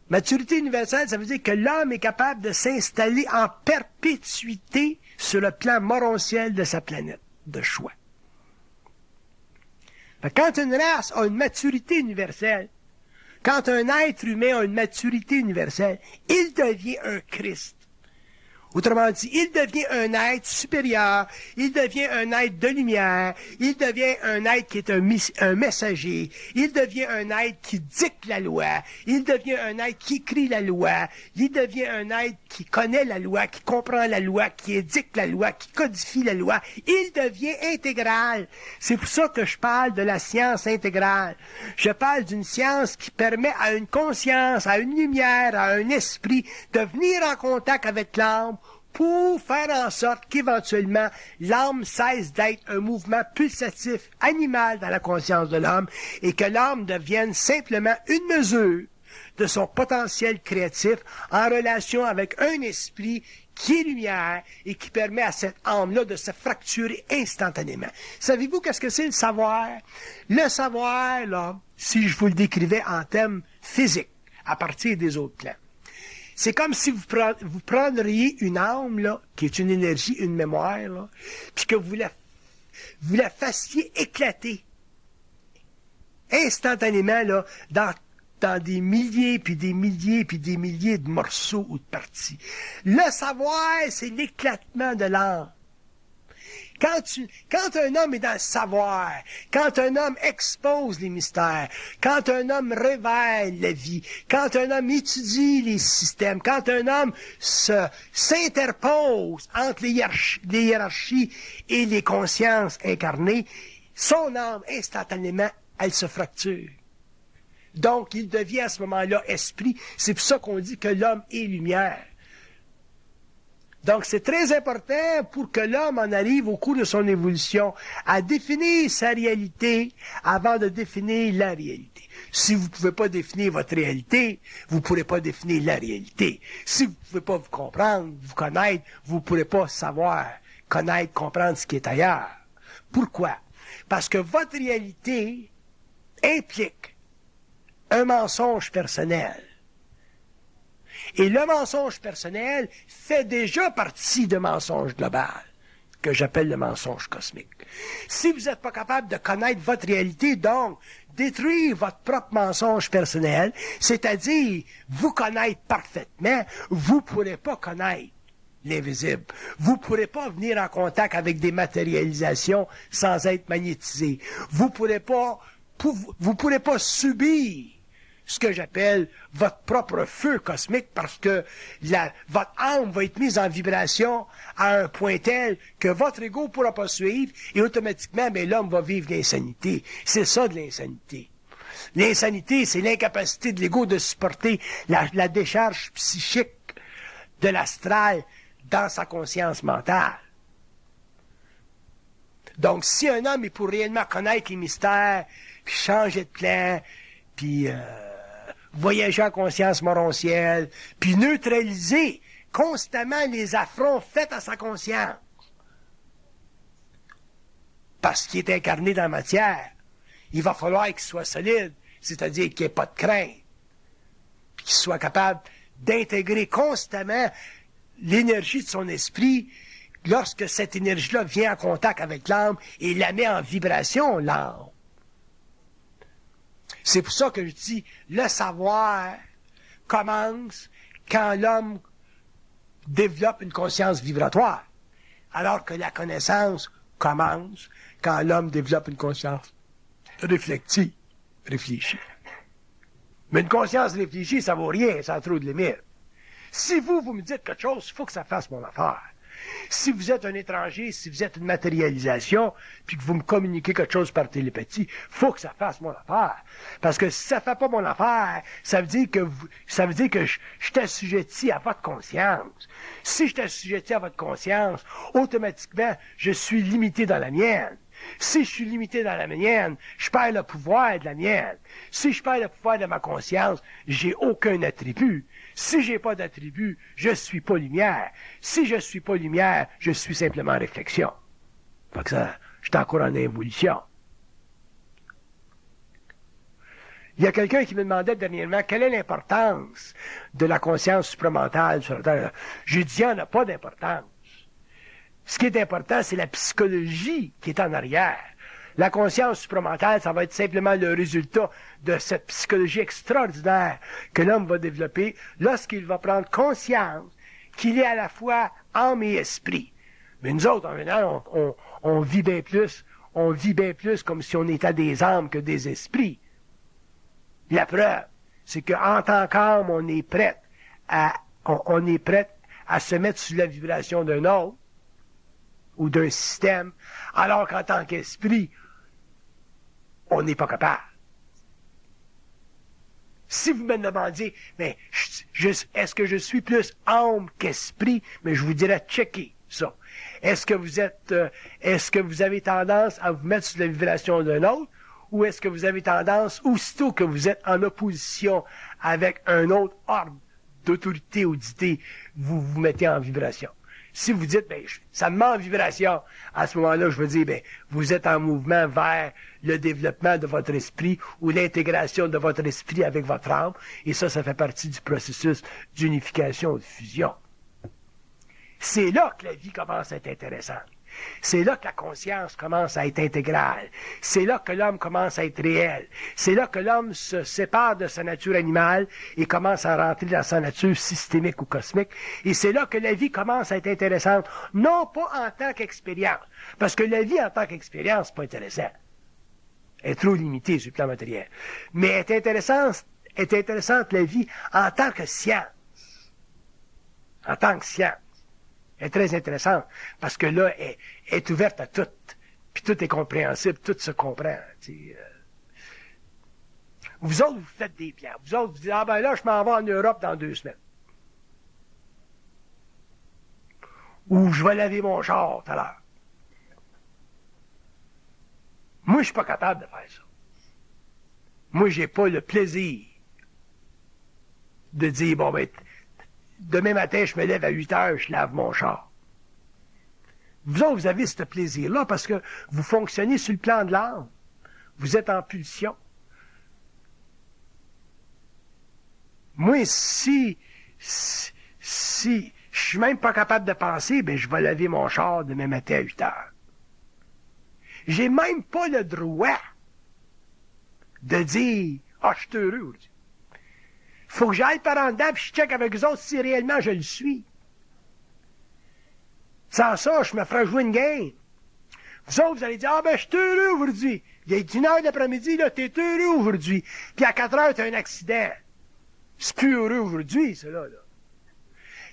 Maturité universelle, ça veut dire que l'homme est capable de s'installer en perpétuité sur le plan morontiel de sa planète de choix. Quand une race a une maturité universelle, quand un être humain a une maturité universelle, il devient un Christ. Autrement dit, il devient un être supérieur, il devient un être de lumière, il devient un être qui est un messager, il devient un être qui dicte la loi, il devient un être qui écrit la loi, il devient un être qui connaît la loi, qui comprend la loi, qui édicte la loi, qui codifie la loi. Il devient intégral. C'est pour ça que je parle de la science intégrale. Je parle d'une science qui permet à une conscience, à une lumière, à un esprit de venir en contact avec l'âme pour faire en sorte qu'éventuellement, l'âme cesse d'être un mouvement pulsatif animal dans la conscience de l'homme et que l'âme devienne simplement une mesure de son potentiel créatif en relation avec un esprit qui est lumière et qui permet à cette âme-là de se fracturer instantanément. Savez-vous qu'est-ce que c'est le savoir? Le savoir, là, si je vous le décrivais en termes physiques, à partir des autres plans, c'est comme si vous prendriez une âme, là, qui est une énergie, une mémoire, là, puis que vous la fassiez éclater instantanément, là, dans des milliers, puis des milliers, puis des milliers de morceaux ou de parties. Le savoir, c'est l'éclatement de l'âme. Quand un homme est dans le savoir, quand un homme expose les mystères, quand un homme révèle la vie, quand un homme étudie les systèmes, quand un homme s'interpose entre les hiérarchies et les consciences incarnées, son âme, instantanément, elle se fracture. Donc, il devient à ce moment-là esprit. C'est pour ça qu'on dit que l'homme est lumière. Donc, c'est très important pour que l'homme en arrive au cours de son évolution à définir sa réalité avant de définir la réalité. Si vous ne pouvez pas définir votre réalité, vous ne pourrez pas définir la réalité. Si vous ne pouvez pas vous comprendre, vous connaître, vous ne pourrez pas savoir, connaître, comprendre ce qui est ailleurs. Pourquoi? Parce que votre réalité implique un mensonge personnel. Et le mensonge personnel fait déjà partie de mensonge global, que j'appelle le mensonge cosmique. Si vous n'êtes pas capable de connaître votre réalité, donc détruire votre propre mensonge personnel, c'est-à-dire vous connaître parfaitement, vous ne pourrez pas connaître l'invisible. Vous ne pourrez pas venir en contact avec des matérialisations sans être magnétisé. Vous ne pourrez pas subir ce que j'appelle votre propre feu cosmique, parce que votre âme va être mise en vibration à un point tel que votre ego ne pourra pas suivre, et automatiquement, l'homme va vivre l'insanité. C'est ça de l'insanité. L'insanité, c'est l'incapacité de l'ego de supporter la décharge psychique de l'astral dans sa conscience mentale. Donc, si un homme est pour réellement connaître les mystères, puis changer de plan, puis voyager en conscience morontielle, puis neutraliser constamment les affronts faits à sa conscience, parce qu'il est incarné dans la matière, il va falloir qu'il soit solide, c'est-à-dire qu'il n'y ait pas de crainte, puis qu'il soit capable d'intégrer constamment l'énergie de son esprit lorsque cette énergie-là vient en contact avec l'âme et la met en vibration, l'âme. C'est pour ça que je dis, le savoir commence quand l'homme développe une conscience vibratoire, alors que la connaissance commence quand l'homme développe une conscience réflective, réfléchie. Mais une conscience réfléchie, ça vaut rien, ça a trop de limites. Si vous me dites quelque chose, il faut que ça fasse mon affaire. Si vous êtes un étranger, si vous êtes une matérialisation, puis que vous me communiquez quelque chose par télépathie, faut que ça fasse mon affaire. Parce que si ça ne fait pas mon affaire, ça veut dire que je suis assujetti à votre conscience. Si je suis assujetti à votre conscience, automatiquement, je suis limité dans la mienne. Si je suis limité dans la mienne, je perds le pouvoir de la mienne. Si je perds le pouvoir de ma conscience, j'ai aucun attribut. Si j'ai pas d'attribut, je suis pas lumière. Si je suis pas lumière, je suis simplement réflexion. Fait que ça, je suis encore en évolution. Il y a quelqu'un qui me demandait dernièrement quelle est l'importance de la conscience supramentale sur la Terre. J'ai dit, il n'y en a pas d'importance. Ce qui est important, c'est la psychologie qui est en arrière. La conscience supramentale, ça va être simplement le résultat de cette psychologie extraordinaire que l'homme va développer lorsqu'il va prendre conscience qu'il est à la fois âme et esprit. Mais nous autres, en général, on vit bien plus, comme si on était des âmes que des esprits. La preuve, c'est qu'en tant qu'âme, on est prêt à se mettre sous la vibration d'un autre ou d'un système, alors qu'en tant qu'esprit, on n'est pas capable. Si vous me demandiez, mais est-ce que je suis plus âme qu'esprit, mais je vous dirais checker ça. Est-ce que vous avez tendance à vous mettre sous la vibration d'un autre, ou est-ce que vous avez tendance, aussitôt que vous êtes en opposition avec un autre ordre d'autorité ou d'idée, vous vous mettez en vibration? Si vous dites, ça me met en vibration, à ce moment-là, je veux dire, vous êtes en mouvement vers le développement de votre esprit ou l'intégration de votre esprit avec votre âme, et ça fait partie du processus d'unification ou de fusion. C'est là que la vie commence à être intéressante. C'est là que la conscience commence à être intégrale. C'est là que l'homme commence à être réel. C'est là que l'homme se sépare de sa nature animale et commence à rentrer dans sa nature systémique ou cosmique. Et c'est là que la vie commence à être intéressante, non pas en tant qu'expérience. Parce que la vie en tant qu'expérience, c'est pas intéressant. Elle est trop limitée sur le plan matériel. Mais est intéressante la vie en tant que science. En tant que science. Elle est très intéressante, parce que là, elle est ouverte à tout. Puis tout est compréhensible, tout se comprend. Vous autres, vous faites des plans. Vous autres, vous dites, là, je m'en vais en Europe dans 2 semaines. Ou je vais laver mon char tout à l'heure. Moi, je suis pas capable de faire ça. Moi, j'ai pas le plaisir de dire, demain matin, je me lève à 8 heures, je lave mon char. Vous autres, vous avez ce plaisir-là parce que vous fonctionnez sur le plan de l'âme. Vous êtes en pulsion. Moi, si je suis même pas capable de penser, je vais laver mon char demain matin à 8 heures. J'ai même pas le droit de dire, je suis heureux aujourd'hui. Faut que j'aille par en dedans, puis je check avec eux autres si réellement je le suis. Sans ça, je me ferais jouer une game. Vous autres, vous allez dire, je suis heureux aujourd'hui. Il est 1h d'après-midi, là, t'es heureux aujourd'hui. Puis à 4 heures, t'as un accident. C'est plus heureux aujourd'hui, cela, là.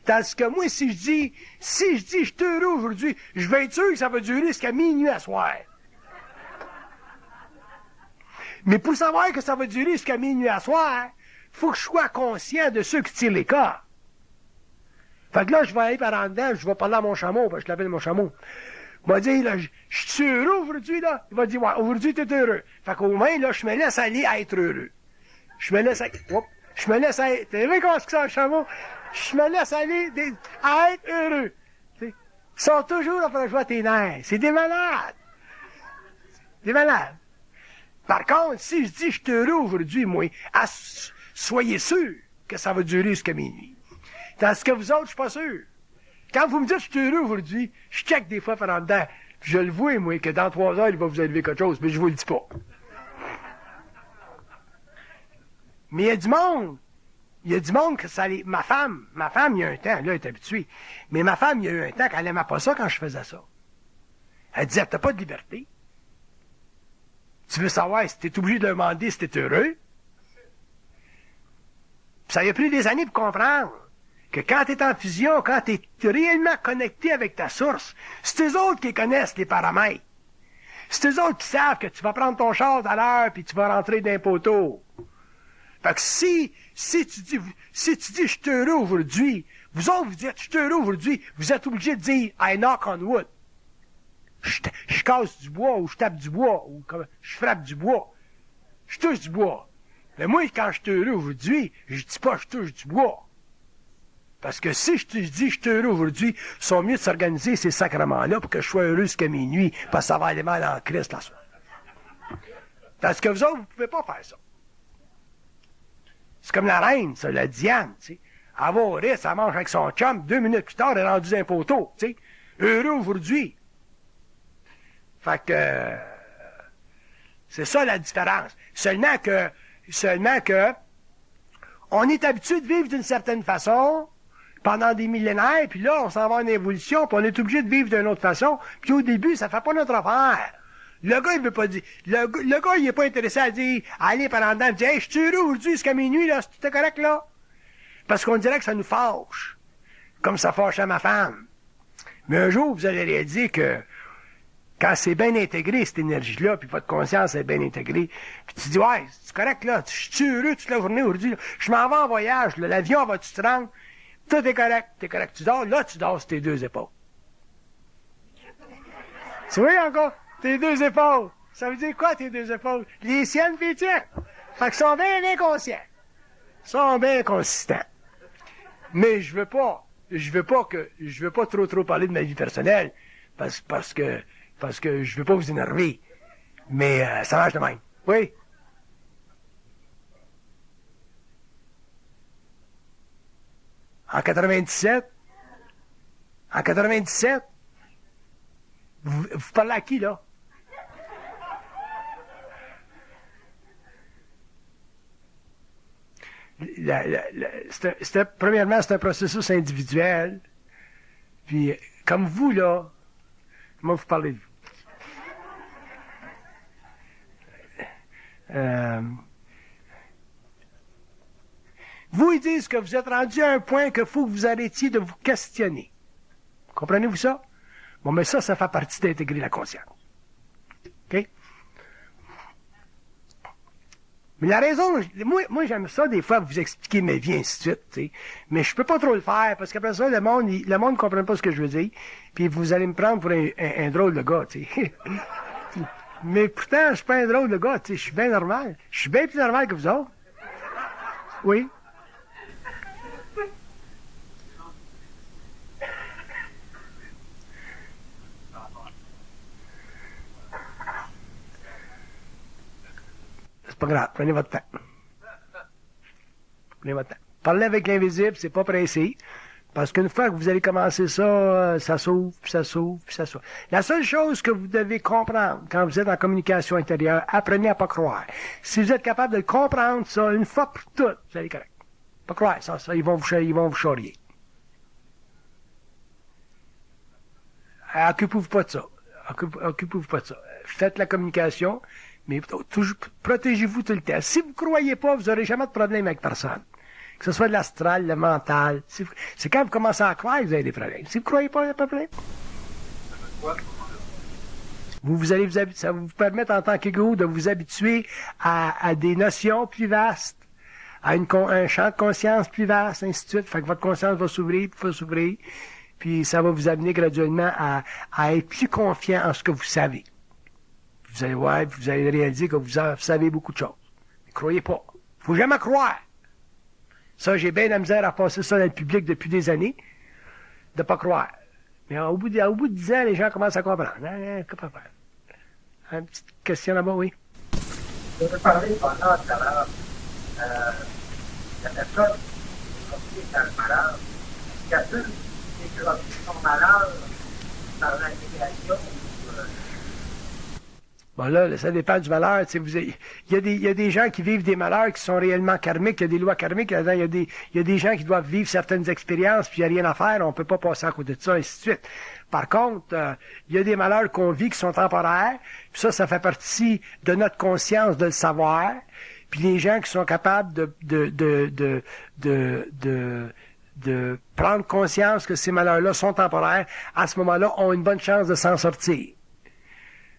Tandis que moi, si je dis, je suis heureux aujourd'hui, je vais être sûr que ça va durer jusqu'à minuit à soir. Mais pour savoir que ça va durer jusqu'à minuit à soir, faut que je sois conscient de ceux qui tirent les cas. Fait que là, je vais aller par en dedans, je vais parler à mon chameau, parce que je l'appelle mon chameau. Il m'a dit, là, je suis heureux aujourd'hui, là. Il va dire, aujourd'hui, t'es heureux. Fait qu'au moins, là, je me laisse aller à être heureux. Je me laisse aller, t'as vu comment c'est ça, le chameau? Je me laisse aller à être heureux. Ils sont toujours là pour jouer à tes nerfs. C'est des malades. Des malades. Par contre, si je dis, je suis heureux aujourd'hui, moi, soyez sûr que ça va durer jusqu'à minuit. Tandis que vous autres, je suis pas sûr. Quand vous me dites, je suis heureux aujourd'hui, je check des fois par en dedans. Je le vois, moi, que dans 3 heures, il va vous arriver quelque chose, mais je vous le dis pas. Mais il y a du monde que ça les... Ma femme, il y a un temps, là, elle est habituée. Mais ma femme, il y a eu un temps qu'elle n'aimait pas ça quand je faisais ça. Elle disait, t'as pas de liberté. Tu veux savoir si t'es obligé de leur demander si t'es heureux? Puis ça a pris des années pour comprendre que quand t'es en fusion, quand t'es réellement connecté avec ta source, c'est eux autres qui connaissent les paramètres. C'est eux autres qui savent que tu vas prendre ton char à l'heure puis tu vas rentrer dans un poteau. Fait que si tu dis, je suis heureux aujourd'hui, vous autres, vous dites, je suis heureux aujourd'hui, vous êtes obligé de dire, I knock on wood. Je casse du bois, ou je tape du bois, ou je frappe du bois. Je touche du bois. Mais moi, quand je suis heureux aujourd'hui, je dis pas je touche du bois. Parce que si je te dis je suis heureux aujourd'hui, ils sont mieux de s'organiser ces sacrements-là pour que je sois heureux jusqu'à minuit, parce que ça va aller mal en Christ la soirée. Parce que vous autres, vous pouvez pas faire ça. C'est comme la reine, ça, la Diane, tu sais. Elle va au risque, elle mange avec son chum, 2 minutes plus tard, elle est rendue un poteau, tu sais. Heureux aujourd'hui. Fait que, c'est ça la différence. Seulement que, on est habitué de vivre d'une certaine façon pendant des millénaires, puis là, on s'en va en évolution, puis on est obligé de vivre d'une autre façon, puis au début, ça fait pas notre affaire. Le gars, il veut pas dire. Le gars, il est pas intéressé à dire, à aller pendant le temps, dire, hey, je suis heureux aujourd'hui jusqu'à minuit, là, c'était correct, là? Parce qu'on dirait que ça nous fâche. Comme ça fâchait ma femme. Mais un jour, vous allez réaliser que, quand c'est bien intégré, cette énergie-là, puis votre conscience est bien intégrée, puis tu dis, ouais, c'est correct, là, je suis heureux toute la journée aujourd'hui, là. Je m'en vais en voyage, là, l'avion va-tu te rendre? Tout est correct, t'es correct. Tu dors, là, tu dors sur tes 2 épaules. Tu vois encore? Tes 2 épaules. Ça veut dire quoi, tes 2 épaules? Les siennes pis les tiennes. Fait qu'ils sont bien inconscients. Ils sont bien consistants. Mais je veux pas trop parler de ma vie personnelle, parce que je veux pas vous énerver. Mais, ça marche de même. Oui? En 97? Vous parlez à qui, là? Premièrement, c'est un processus individuel. Puis, comme vous, là, moi, vous parlez de vous. Vous, ils disent que vous êtes rendu à un point qu'il faut que vous arrêtiez de vous questionner. Comprenez-vous ça? Bon, mais ça fait partie d'intégrer la conscience. OK? Mais la raison, moi j'aime ça des fois vous expliquer ma vie, ainsi de suite, tu sais. Mais je peux pas trop le faire, parce qu'après ça, le monde ne comprend pas ce que je veux dire. Puis vous allez me prendre pour un drôle de gars, tu sais. Mais pourtant, je suis pas un drôle de gars, tu sais. Je suis bien normal. Je suis bien plus normal que vous autres. Oui. C'est pas grave, prenez votre temps. Prenez votre temps. Parlez avec l'invisible, c'est pas pressé. Parce qu'une fois que vous allez commencer ça, ça s'ouvre, puis ça s'ouvre, puis ça s'ouvre. La seule chose que vous devez comprendre quand vous êtes en communication intérieure, apprenez à pas croire. Si vous êtes capable de le comprendre, ça, une fois pour toutes, vous allez correct. Pas croire, ça, ils vont vous charrier. Occupez-vous pas de ça. Occupez-vous pas de ça. Faites la communication, mais toujours, protégez-vous tout le temps. Si vous ne croyez pas, vous n'aurez jamais de problème avec personne. Que ce soit de l'astral, le mental. C'est quand vous commencez à croire que vous avez des problèmes. Si vous ne croyez pas, il n'y a pas de problème. Ça va vous permettre en tant qu'égo de vous habituer à des notions plus vastes, à un champ de conscience plus vaste, ainsi de suite. Fait que votre conscience va s'ouvrir, puis ça va vous amener graduellement à être plus confiant en ce que vous savez. Vous allez voir, vous allez réaliser que vous savez beaucoup de choses. Ne croyez pas. Faut jamais croire. Ça, j'ai bien la misère à passer ça dans le public depuis des années, de pas croire. Mais au bout de 10 ans, les gens commencent à comprendre. Une petite question là-bas, oui. Je veux parler pendant tout à l'heure. La personne qui est dans le malheur, est-ce qu'elle peut développer son malheur par l'intégration? Bon là, ça dépend du malheur. Il y a des gens qui vivent des malheurs qui sont réellement karmiques. Il y a des lois karmiques. Il y a des gens qui doivent vivre certaines expériences, puis il n'y a rien à faire. On ne peut pas passer à côté de ça, et ainsi de suite. Par contre, il y a des malheurs qu'on vit qui sont temporaires. Puis ça fait partie de notre conscience de le savoir. Puis les gens qui sont capables de prendre conscience que ces malheurs-là sont temporaires, à ce moment-là, ont une bonne chance de s'en sortir.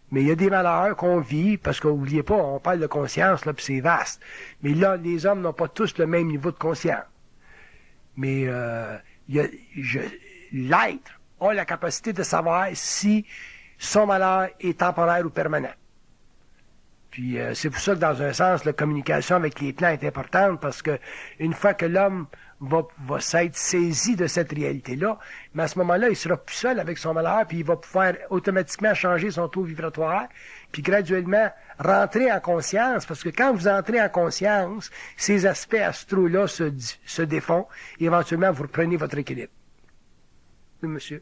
Mais il y a des malheurs qu'on vit, parce qu'oubliez pas, on parle de conscience, là, puis c'est vaste. Mais là, les hommes n'ont pas tous le même niveau de conscience. Mais l'être a la capacité de savoir si son malheur est temporaire ou permanent. Puis c'est pour ça que dans un sens, la communication avec les plans est importante, parce que une fois que l'homme va s'être saisi de cette réalité-là, mais à ce moment-là, il sera plus seul avec son malheur, puis il va pouvoir automatiquement changer son taux vibratoire, puis graduellement rentrer en conscience, parce que quand vous entrez en conscience, ces aspects astraux-là se défont, et éventuellement, vous reprenez votre équilibre. Oui, monsieur.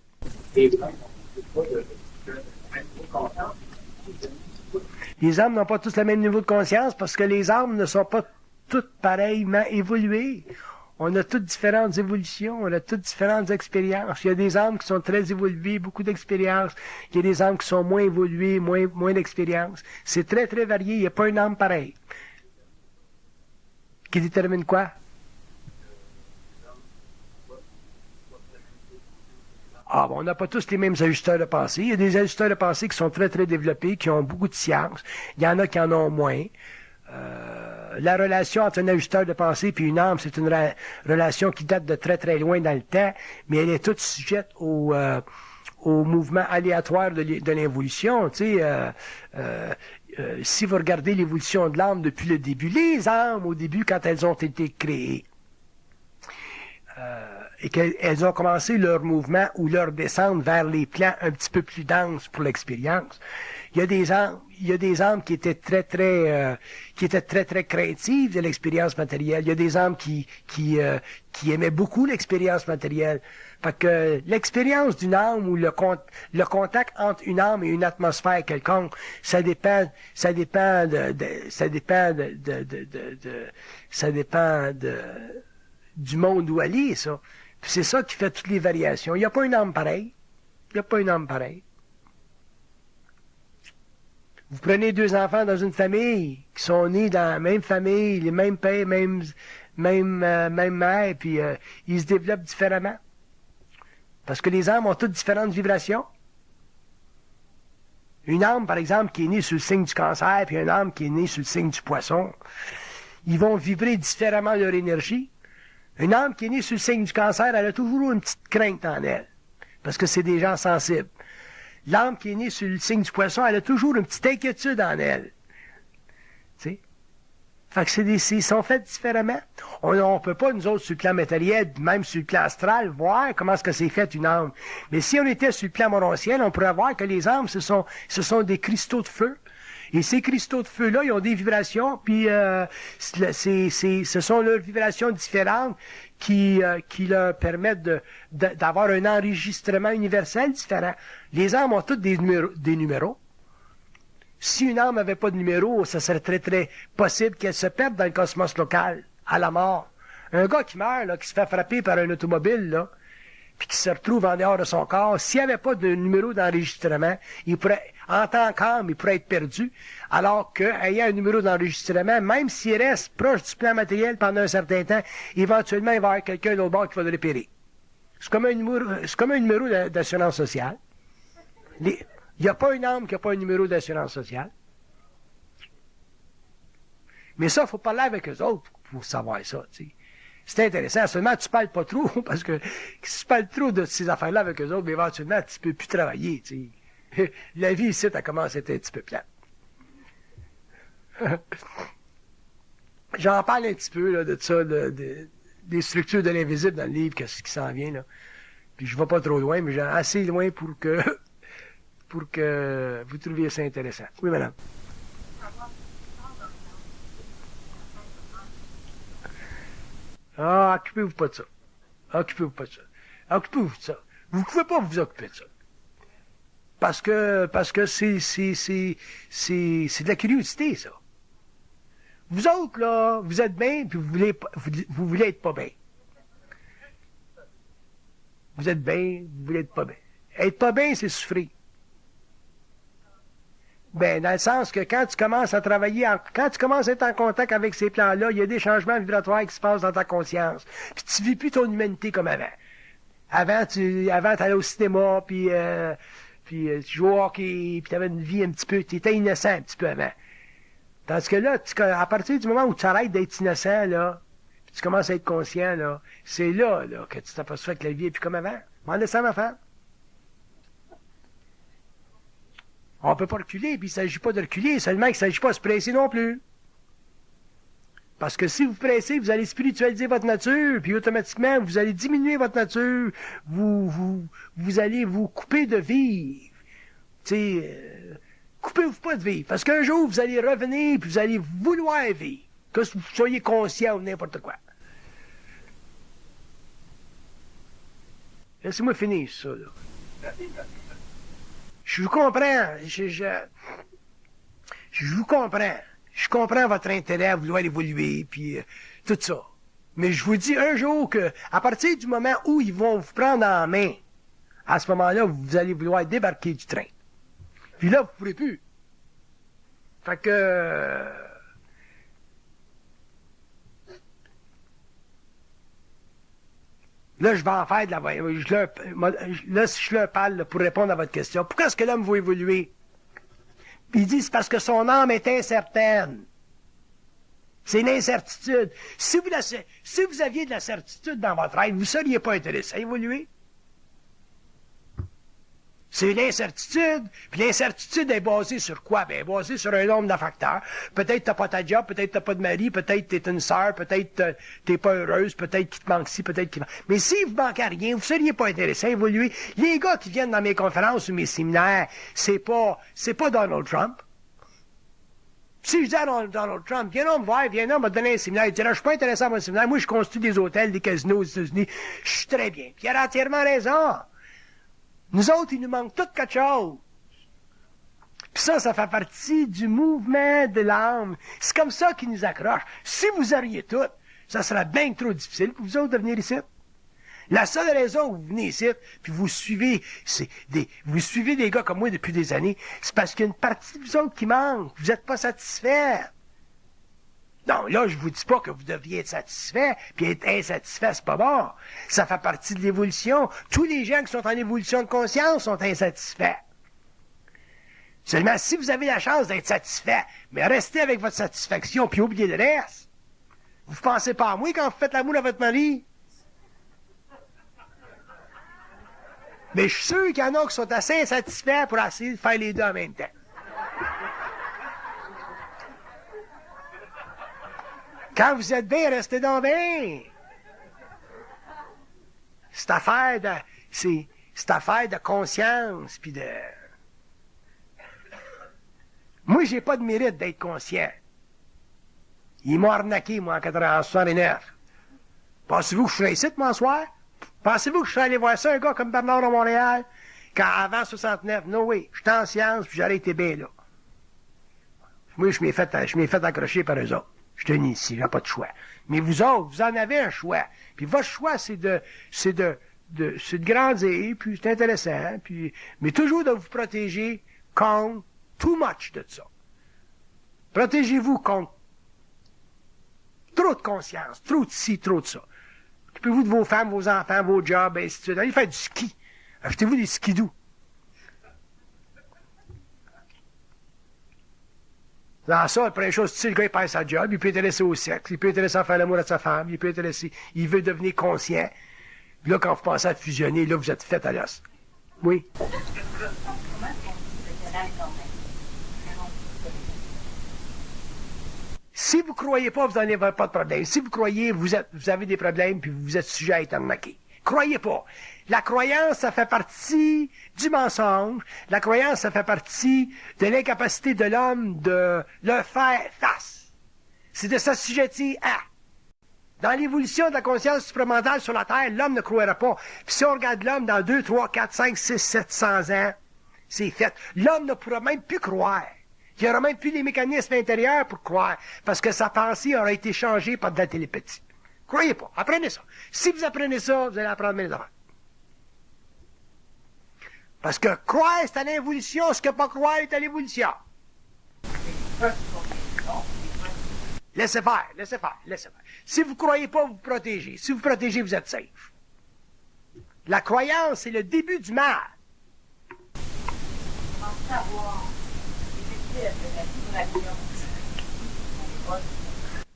Les âmes n'ont pas tous le même niveau de conscience parce que les âmes ne sont pas toutes pareillement évoluées. On a toutes différentes évolutions, on a toutes différentes expériences. Il y a des âmes qui sont très évoluées, beaucoup d'expériences. Il y a des âmes qui sont moins évoluées, moins d'expérience. C'est très, très varié. Il n'y a pas une âme pareille. Qui détermine quoi? Ah, bon, on n'a pas tous les mêmes ajusteurs de pensée. Il y a des ajusteurs de pensée qui sont très, très développés, qui ont beaucoup de science. Il y en a qui en ont moins. La relation entre un ajusteur de pensée et une âme, c'est une relation qui date de très, très loin dans le temps, mais elle est toute sujette au mouvement aléatoire de l'évolution. Tu sais, si vous regardez l'évolution de l'âme depuis le début, les âmes, au début, quand elles ont été créées, et qu'elles ont commencé leur mouvement ou leur descente vers les plans un petit peu plus denses pour l'expérience. Il y a des âmes qui étaient très très craintives de l'expérience matérielle. Il y a des âmes qui aimaient beaucoup l'expérience matérielle. Fait que l'expérience d'une âme ou le contact entre une âme et une atmosphère quelconque, ça dépend du monde où elle est, ça. Puis c'est ça qui fait toutes les variations. Il n'y a pas une âme pareille. Il n'y a pas une âme pareille. Vous prenez deux enfants dans une famille qui sont nés dans la même famille, les mêmes pères, même mère, puis ils se développent différemment. Parce que les âmes ont toutes différentes vibrations. Une âme, par exemple, qui est née sous le signe du cancer, puis une âme qui est née sous le signe du poisson, ils vont vibrer différemment leur énergie. Une âme qui est née sous le signe du cancer, elle a toujours une petite crainte en elle, parce que c'est des gens sensibles. L'âme qui est née sous le signe du poisson, elle a toujours une petite inquiétude en elle. Tu sais? Fait que ils sont faits différemment. On peut pas, nous autres, sur le plan matériel, même sur le plan astral, voir comment est-ce que c'est fait une âme. Mais si on était sur le plan morontiel, on pourrait voir que les âmes, ce sont des cristaux de feu. Et ces cristaux de feu-là, ils ont des vibrations, puis ce sont leurs vibrations différentes qui leur permettent d'avoir un enregistrement universel différent. Les âmes ont toutes des numéros. Si une âme n'avait pas de numéro, ça serait très, très possible qu'elle se perde dans le cosmos local, à la mort. Un gars qui meurt, là, qui se fait frapper par un automobile, là, puis qui se retrouve en dehors de son corps, s'il n'y avait pas de numéro d'enregistrement, il pourrait, en tant qu'âme, il pourrait être perdu, alors qu'ayant un numéro d'enregistrement, même s'il reste proche du plan matériel pendant un certain temps, éventuellement, il va y avoir quelqu'un d'autre bord qui va le repérer. C'est comme un numéro d'assurance sociale. Il n'y a pas une âme qui n'a pas un numéro d'assurance sociale. Mais ça, il faut parler avec eux autres pour savoir ça, tu sais. C'est intéressant. Seulement, tu parles pas trop, parce que si tu parles trop de ces affaires-là avec eux autres, mais éventuellement, tu peux plus travailler, tu sais. La vie ici, elle commence à être un petit peu plate. J'en parle un petit peu, là, de ça, des structures de l'invisible dans le livre, qu'est-ce qui s'en vient, là. Puis je vais pas trop loin, mais j'ai assez loin pour que vous trouviez ça intéressant. Oui, madame. Ah, occupez-vous pas de ça. Occupez-vous pas de ça. Occupez-vous de ça. Vous pouvez pas vous occuper de ça. Parce que c'est de la curiosité, ça. Vous autres, là, vous êtes bien, puis vous voulez être pas bien. Vous êtes bien, vous voulez être pas bien. Être pas bien, c'est souffrir. Ben, dans le sens que quand tu commences à travailler, quand tu commences à être en contact avec ces plans-là, il y a des changements vibratoires qui se passent dans ta conscience. Puis tu vis plus ton humanité comme avant. Avant, t'allais au cinéma, puis tu jouais au hockey, puis t'avais une vie un petit peu, t'étais innocent un petit peu avant. Tandis que là, à partir du moment où tu arrêtes d'être innocent, là, puis tu commences à être conscient, là, c'est là, que tu t'aperçois que la vie est plus comme avant. M'en laisse ma femme. On ne peut pas reculer, puis il ne s'agit pas de reculer, seulement qu'il ne s'agit pas de se presser non plus. Parce que si vous pressez, vous allez spiritualiser votre nature, puis automatiquement, vous allez diminuer votre nature, vous allez vous couper de vivre. Coupez-vous pas de vivre. Parce qu'un jour, vous allez revenir, puis vous allez vouloir vivre. Que vous soyez conscient ou n'importe quoi. Laissez-moi finir ça, là. Je vous comprends. Je vous comprends. Je comprends votre intérêt à vouloir évoluer, puis tout ça. Mais je vous dis un jour que, à partir du moment où ils vont vous prendre en main, à ce moment-là, vous allez vouloir débarquer du train. Puis là, vous ne pourrez plus. Fait que... Là, je vais en faire de la... Là, si je leur parle là, pour répondre à votre question, pourquoi est-ce que l'homme va évoluer? Puis il dit, c'est parce que son âme est incertaine. C'est une incertitude. Si vous aviez de la certitude dans votre être, vous ne seriez pas intéressé à évoluer. C'est une incertitude. Puis l'incertitude est basée sur quoi? Bien, elle est basée sur un nombre de facteurs. Peut-être tu n'as pas ta job, peut-être tu n'as pas de mari, peut-être tu es une sœur, peut-être tu n'es pas heureuse, peut-être qu'il te manque ci, peut-être qu'il manque... Mais si vous ne manquez rien, vous ne seriez pas intéressé à évoluer. Les gars qui viennent dans mes conférences ou mes séminaires, c'est pas Donald Trump. Si je dis à Donald Trump, viens là me voir, viens là me donner un séminaire, il dirait, je suis pas intéressé à mon séminaire, moi je construis des hôtels, des casinos aux États-Unis, je suis très bien. Puis il a entièrement raison. Nous autres, il nous manque tout quelque chose. Puis ça fait partie du mouvement de l'âme. C'est comme ça qui nous accroche. Si vous auriez tout, ça serait bien trop difficile pour vous autres de venir ici. La seule raison que vous venez ici, puis vous suivez des gars comme moi depuis des années, c'est parce qu'il y a une partie de vous autres qui manque. Vous n'êtes pas satisfaits. Non, là, je vous dis pas que vous devriez être satisfait, puis être insatisfait, c'est pas bon. Ça fait partie de l'évolution. Tous les gens qui sont en évolution de conscience sont insatisfaits. Seulement, si vous avez la chance d'être satisfait, mais restez avec votre satisfaction, puis oubliez le reste. Vous pensez pas à moi quand vous faites l'amour à votre mari? Mais je suis sûr qu'il y en a qui sont assez insatisfaits pour essayer de faire les deux en même temps. Quand vous êtes bien, restez donc bien. C'est affaire de conscience, puis de... Moi, j'ai pas de mérite d'être conscient. Ils m'ont arnaqué, moi, en 1969. Pensez-vous que je serais ici, moi, ce soir? Pensez-vous que je serais allé voir ça, un gars comme Bernard à Montréal? Quand, avant 69, no way. J'étais en science, puis j'aurais été bien là. Moi, je m'ai fait accrocher par eux autres. Je tenais ici, j'ai pas de choix. Mais vous autres, vous en avez un choix. Puis votre choix, c'est de grandir, puis c'est intéressant, puis, mais toujours de vous protéger contre too much de ça. Protégez-vous contre trop de conscience, trop de ci, trop de ça. Occupez-vous de vos femmes, vos enfants, vos jobs, et ainsi de suite. Allez faire du ski. Achetez-vous des skidoo. Dans ça, la première chose, si le gars il perd sa job, il peut être intéressé au sexe, il peut être intéressé à faire l'amour à sa femme, il peut être intéressé, il veut devenir conscient. Puis là, quand vous pensez à fusionner, là, vous êtes fait à l'os. Oui? Si vous croyez pas, vous n'en avez pas de problème. Si vous croyez, vous avez des problèmes, puis vous êtes sujet à être arnaqué. Croyez pas. La croyance, ça fait partie du mensonge. La croyance, ça fait partie de l'incapacité de l'homme de le faire face. C'est de s'assujettir à. Dans l'évolution de la conscience supramentale sur la Terre, l'homme ne croira pas. Puis si on regarde l'homme dans 2, 3, 4, 5, 6, 700 ans, c'est fait. L'homme ne pourra même plus croire. Il n'y aura même plus les mécanismes intérieurs pour croire, parce que sa pensée aura été changée par de la télépathie. Croyez pas. Apprenez ça. Si vous apprenez ça, vous allez apprendre mes affaires. Parce que croire, c'est à l'évolution. Ce que pas croire est à l'évolution. Laissez faire, laissez faire, laissez faire. Si vous ne croyez pas, vous vous protégez. Si vous protégez, vous êtes safe. La croyance, c'est le début du mal.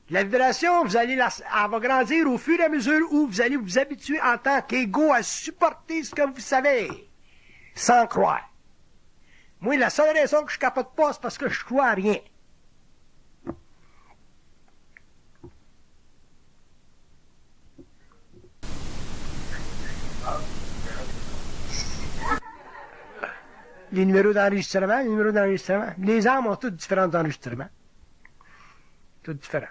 La vibration, elle va grandir au fur et à mesure où vous allez vous habituer en tant qu'ego à supporter ce que vous savez, sans croire. Moi, la seule raison que je capote pas, c'est parce que je crois à rien. Les numéros d'enregistrement, Les âmes ont tous différents enregistrements. Tout différents.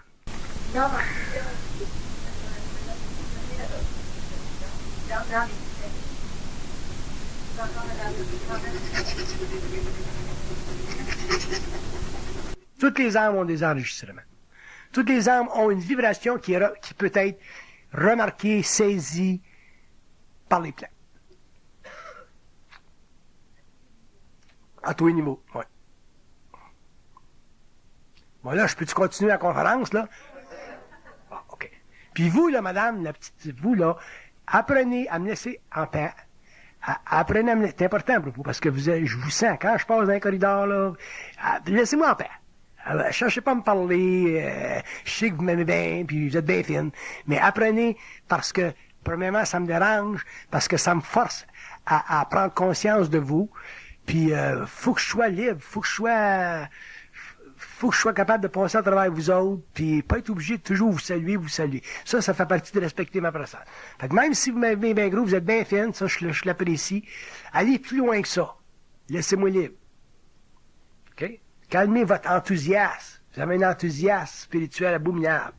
Toutes les âmes ont des enregistrements. Toutes les âmes ont une vibration qui peut être remarquée, saisie par les plans. À tous les niveaux, oui. Bon, là, je peux-tu continuer la conférence, là? Ah, OK. Puis vous, là, madame, la petite, vous, là, apprenez à me laisser en paix. Apprenez à me laisser, c'est important pour vous, parce que je vous sens, quand je passe dans un corridor, là, laissez-moi en paix. Cherchez pas à me parler, je sais que vous m'aimez bien, puis vous êtes bien fine, mais apprenez parce que, premièrement, ça me dérange, parce que ça me force à prendre conscience de vous, puis faut que je sois libre, faut que je sois capable de passer à travers vous autres, puis pas être obligé de toujours vous saluer. Ça fait partie de respecter ma personne. Fait que même si vous m'aimez bien gros, vous êtes bien fine, ça, je l'apprécie, allez plus loin que ça. Laissez-moi libre. OK? Calmez votre enthousiasme. Vous avez un enthousiasme spirituel abominable.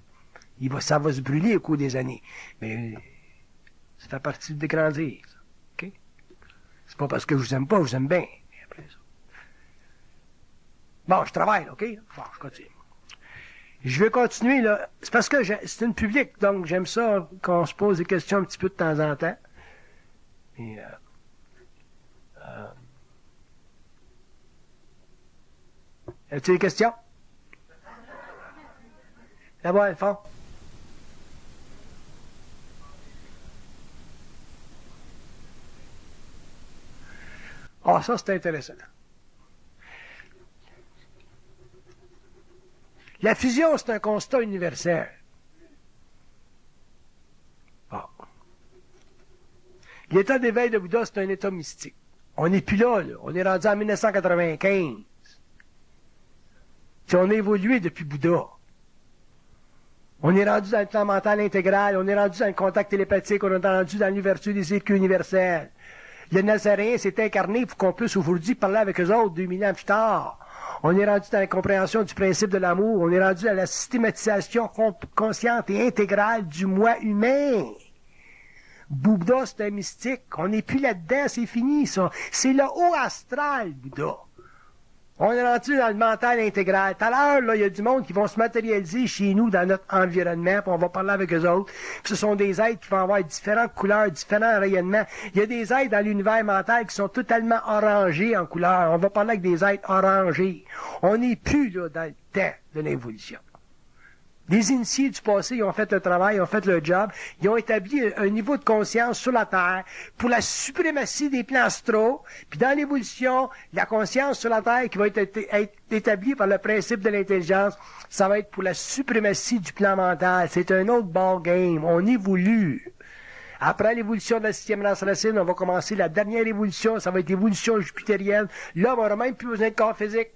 Ça va se brûler au cours des années. Mais ça fait partie de grandir. OK? C'est pas parce que je vous aime pas, je vous aime bien. Après ça. Bon, je travaille, OK? Bon, je continue. Je vais continuer, là. C'est parce que c'est une publique, donc j'aime ça qu'on se pose des questions un petit peu de temps en temps. Et, as-tu des questions? Là-bas, elles font. Ah, ça, c'est intéressant. La fusion, c'est un constat universel. Bon. L'état d'éveil de Bouddha, c'est un état mystique. On n'est plus là. On est rendu en 1995. Puis on a évolué depuis Bouddha. On est rendu dans le plan mental intégral, on est rendu dans le contact télépathique, on est rendu dans l'ouverture des écus universels. Le Nazaréen s'est incarné pour qu'on puisse aujourd'hui parler avec eux autres 2000 ans plus tard. On est rendu dans la compréhension du principe de l'amour, on est rendu à la systématisation consciente et intégrale du moi humain. Bouddha, c'est un mystique. On n'est plus là-dedans, c'est fini, ça. C'est le haut astral, Bouddha. On est rendu dans le mental intégral. Tout à l'heure, là, il y a du monde qui vont se matérialiser chez nous dans notre environnement, puis on va parler avec eux autres. Puis ce sont des êtres qui vont avoir différentes couleurs, différents rayonnements. Il y a des êtres dans l'univers mental qui sont totalement orangés en couleur. On va parler avec des êtres orangés. On n'est plus là dans le temps de l'évolution. Les initiés du passé, ils ont fait le travail, ils ont fait le job, ils ont établi un niveau de conscience sur la Terre pour la suprématie des plans astraux, puis dans l'évolution, la conscience sur la Terre qui va être établie par le principe de l'intelligence, ça va être pour la suprématie du plan mental. C'est un autre ball game. On évolue. Après l'évolution de la 6e race racine, on va commencer la dernière évolution, ça va être l'évolution jupitérienne. Là, on n'aura même plus besoin de corps physique.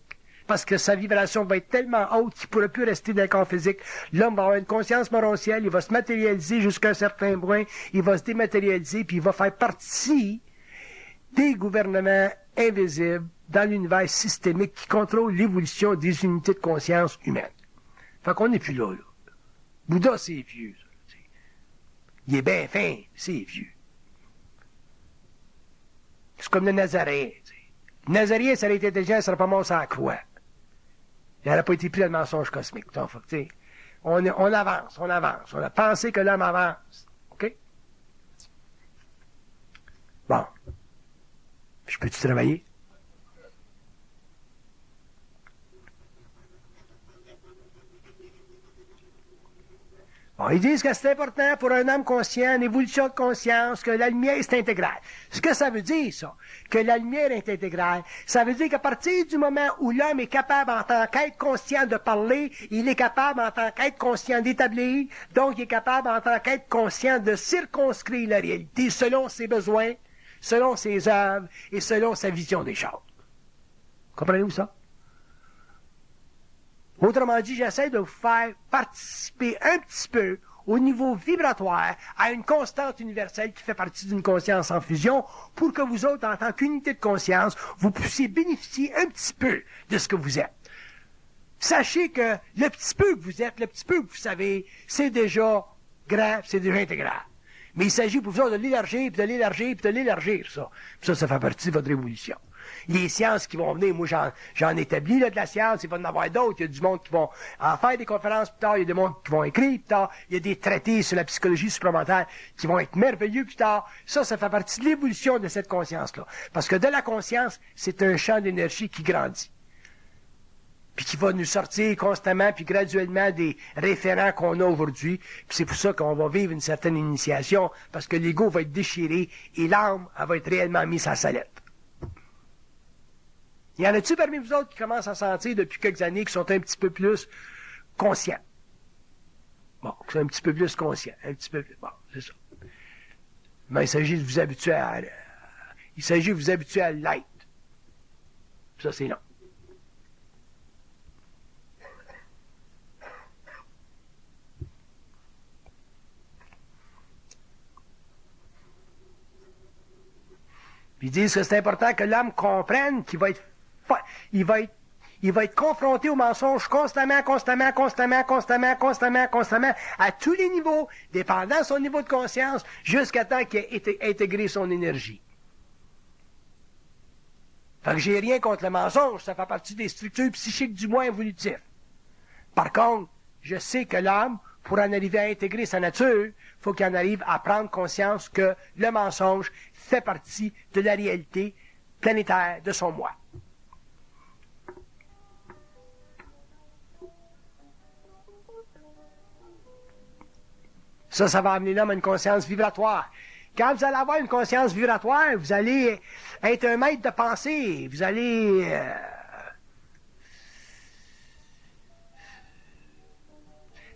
Parce que sa vibration va être tellement haute qu'il ne pourra plus rester dans le corps physique. L'homme va avoir une conscience morontielle, il va se matérialiser jusqu'à un certain point, il va se dématérialiser, puis il va faire partie des gouvernements invisibles dans l'univers systémique qui contrôle l'évolution des unités de conscience humaines. Fait qu'on n'est plus là. Bouddha, c'est vieux. Ça. Il est bien fin, c'est vieux. C'est comme le Nazaréen. Le Nazaréen, ça aurait été intelligent, ça serait pas mort sans croix. Il n'aurait pas été pris dans le mensonge cosmique. Donc, on avance. On a pensé que l'homme avance. OK? Bon. Je peux-tu travailler? Bon, ils disent que c'est important pour un homme conscient, une évolution de conscience, que la lumière est intégrale. Ce que ça veut dire, ça, que la lumière est intégrale, ça veut dire qu'à partir du moment où l'homme est capable, en tant qu'être conscient de parler, il est capable, en tant qu'être conscient d'établir, donc il est capable, en tant qu'être conscient de circonscrire la réalité selon ses besoins, selon ses œuvres et selon sa vision des choses. Comprenez-vous ça? Autrement dit, j'essaie de vous faire participer un petit peu au niveau vibratoire, à une constante universelle qui fait partie d'une conscience en fusion, pour que vous autres, en tant qu'unité de conscience, vous puissiez bénéficier un petit peu de ce que vous êtes. Sachez que le petit peu que vous êtes, le petit peu que vous savez, c'est déjà grand, c'est déjà intégral. Mais il s'agit pour vous autres de l'élargir, puis de l'élargir, puis de l'élargir, ça. Puis ça fait partie de votre révolution. Les sciences qui vont venir, moi j'en établis là, de la science, il va y en avoir d'autres, il y a du monde qui vont en faire des conférences plus tard, il y a des mondes qui vont écrire plus tard, il y a des traités sur la psychologie supplémentaire qui vont être merveilleux plus tard. Ça fait partie de l'évolution de cette conscience-là. Parce que de la conscience, c'est un champ d'énergie qui grandit. Puis qui va nous sortir constamment, puis graduellement des référents qu'on a aujourd'hui. Puis c'est pour ça qu'on va vivre une certaine initiation, parce que l'ego va être déchiré et l'âme, elle va être réellement mise à sa lettre. Y en a-tu parmi vous autres qui commencent à sentir depuis quelques années qui sont un petit peu plus conscients? Bon, qui sont un petit peu plus conscients, un petit peu plus. Bon, c'est ça. Mais il s'agit de vous habituer à l'être. Ça, c'est non. Puis ils disent que c'est important que l'homme comprenne qu'il va être il va être confronté au mensonge constamment, à tous les niveaux, dépendant de son niveau de conscience, jusqu'à temps qu'il ait intégré son énergie. Fait que j'ai rien contre le mensonge, ça fait partie des structures psychiques du moins évolutives. Par contre, je sais que l'homme, pour en arriver à intégrer sa nature, il faut qu'il en arrive à prendre conscience que le mensonge fait partie de la réalité planétaire de son moi. Ça va amener l'homme à une conscience vibratoire. Quand vous allez avoir une conscience vibratoire, vous allez être un maître de pensée. Vous allez...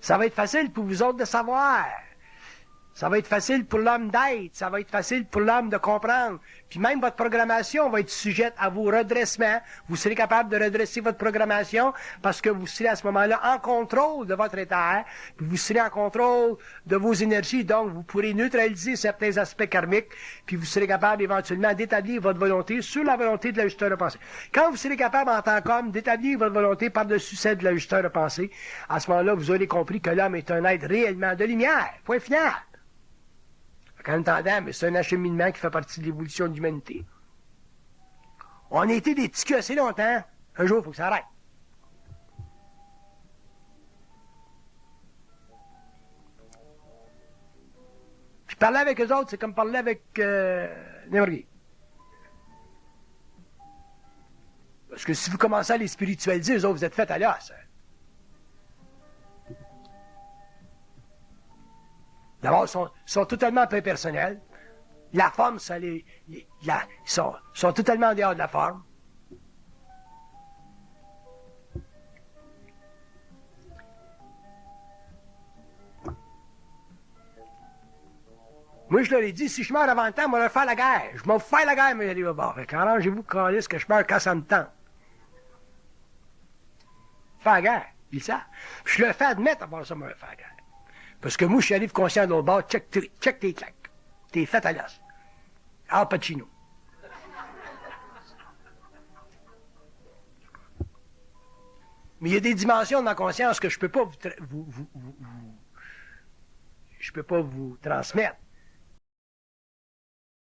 Ça va être facile pour vous autres de savoir. Ça va être facile pour l'homme d'être. Ça va être facile pour l'homme de comprendre. Puis même votre programmation va être sujette à vos redressements. Vous serez capable de redresser votre programmation parce que vous serez à ce moment-là en contrôle de votre état. Puis vous serez en contrôle de vos énergies. Donc, vous pourrez neutraliser certains aspects karmiques. Puis vous serez capable éventuellement d'établir votre volonté sur la volonté de l'ajusteur de pensée. Quand vous serez capable en tant qu'homme d'établir votre volonté par-dessus celle de l'ajusteur de pensée, à ce moment-là, vous aurez compris que l'homme est un être réellement de lumière. Point final. En attendant, mais c'est un acheminement qui fait partie de l'évolution de l'humanité. On a été des petits culs assez longtemps. Un jour, il faut que ça arrête. Puis parler avec eux autres, c'est comme parler avec n'importe qui. Parce que si vous commencez à les spiritualiser, eux autres, vous êtes faits à l'os. D'abord, ils sont totalement peu personnels. La forme, ils sont totalement en dehors de la forme. Moi, je leur ai dit, si je meurs avant le temps, on va leur faire la guerre. Je m'en faire la guerre, mais j'allais au bord. Fait qu'arrangez-vous, câlisse, que je meurs quand ça me tente. Faire la guerre, ils savent. Je leur fais admettre avant ça, moi, faire la guerre. Parce que moi, je suis arrivé conscient de l'autre bord, check tes claques. T'es fait à l'os. Al Pacino. Mais il y a des dimensions de ma conscience que je peux pas vous transmettre.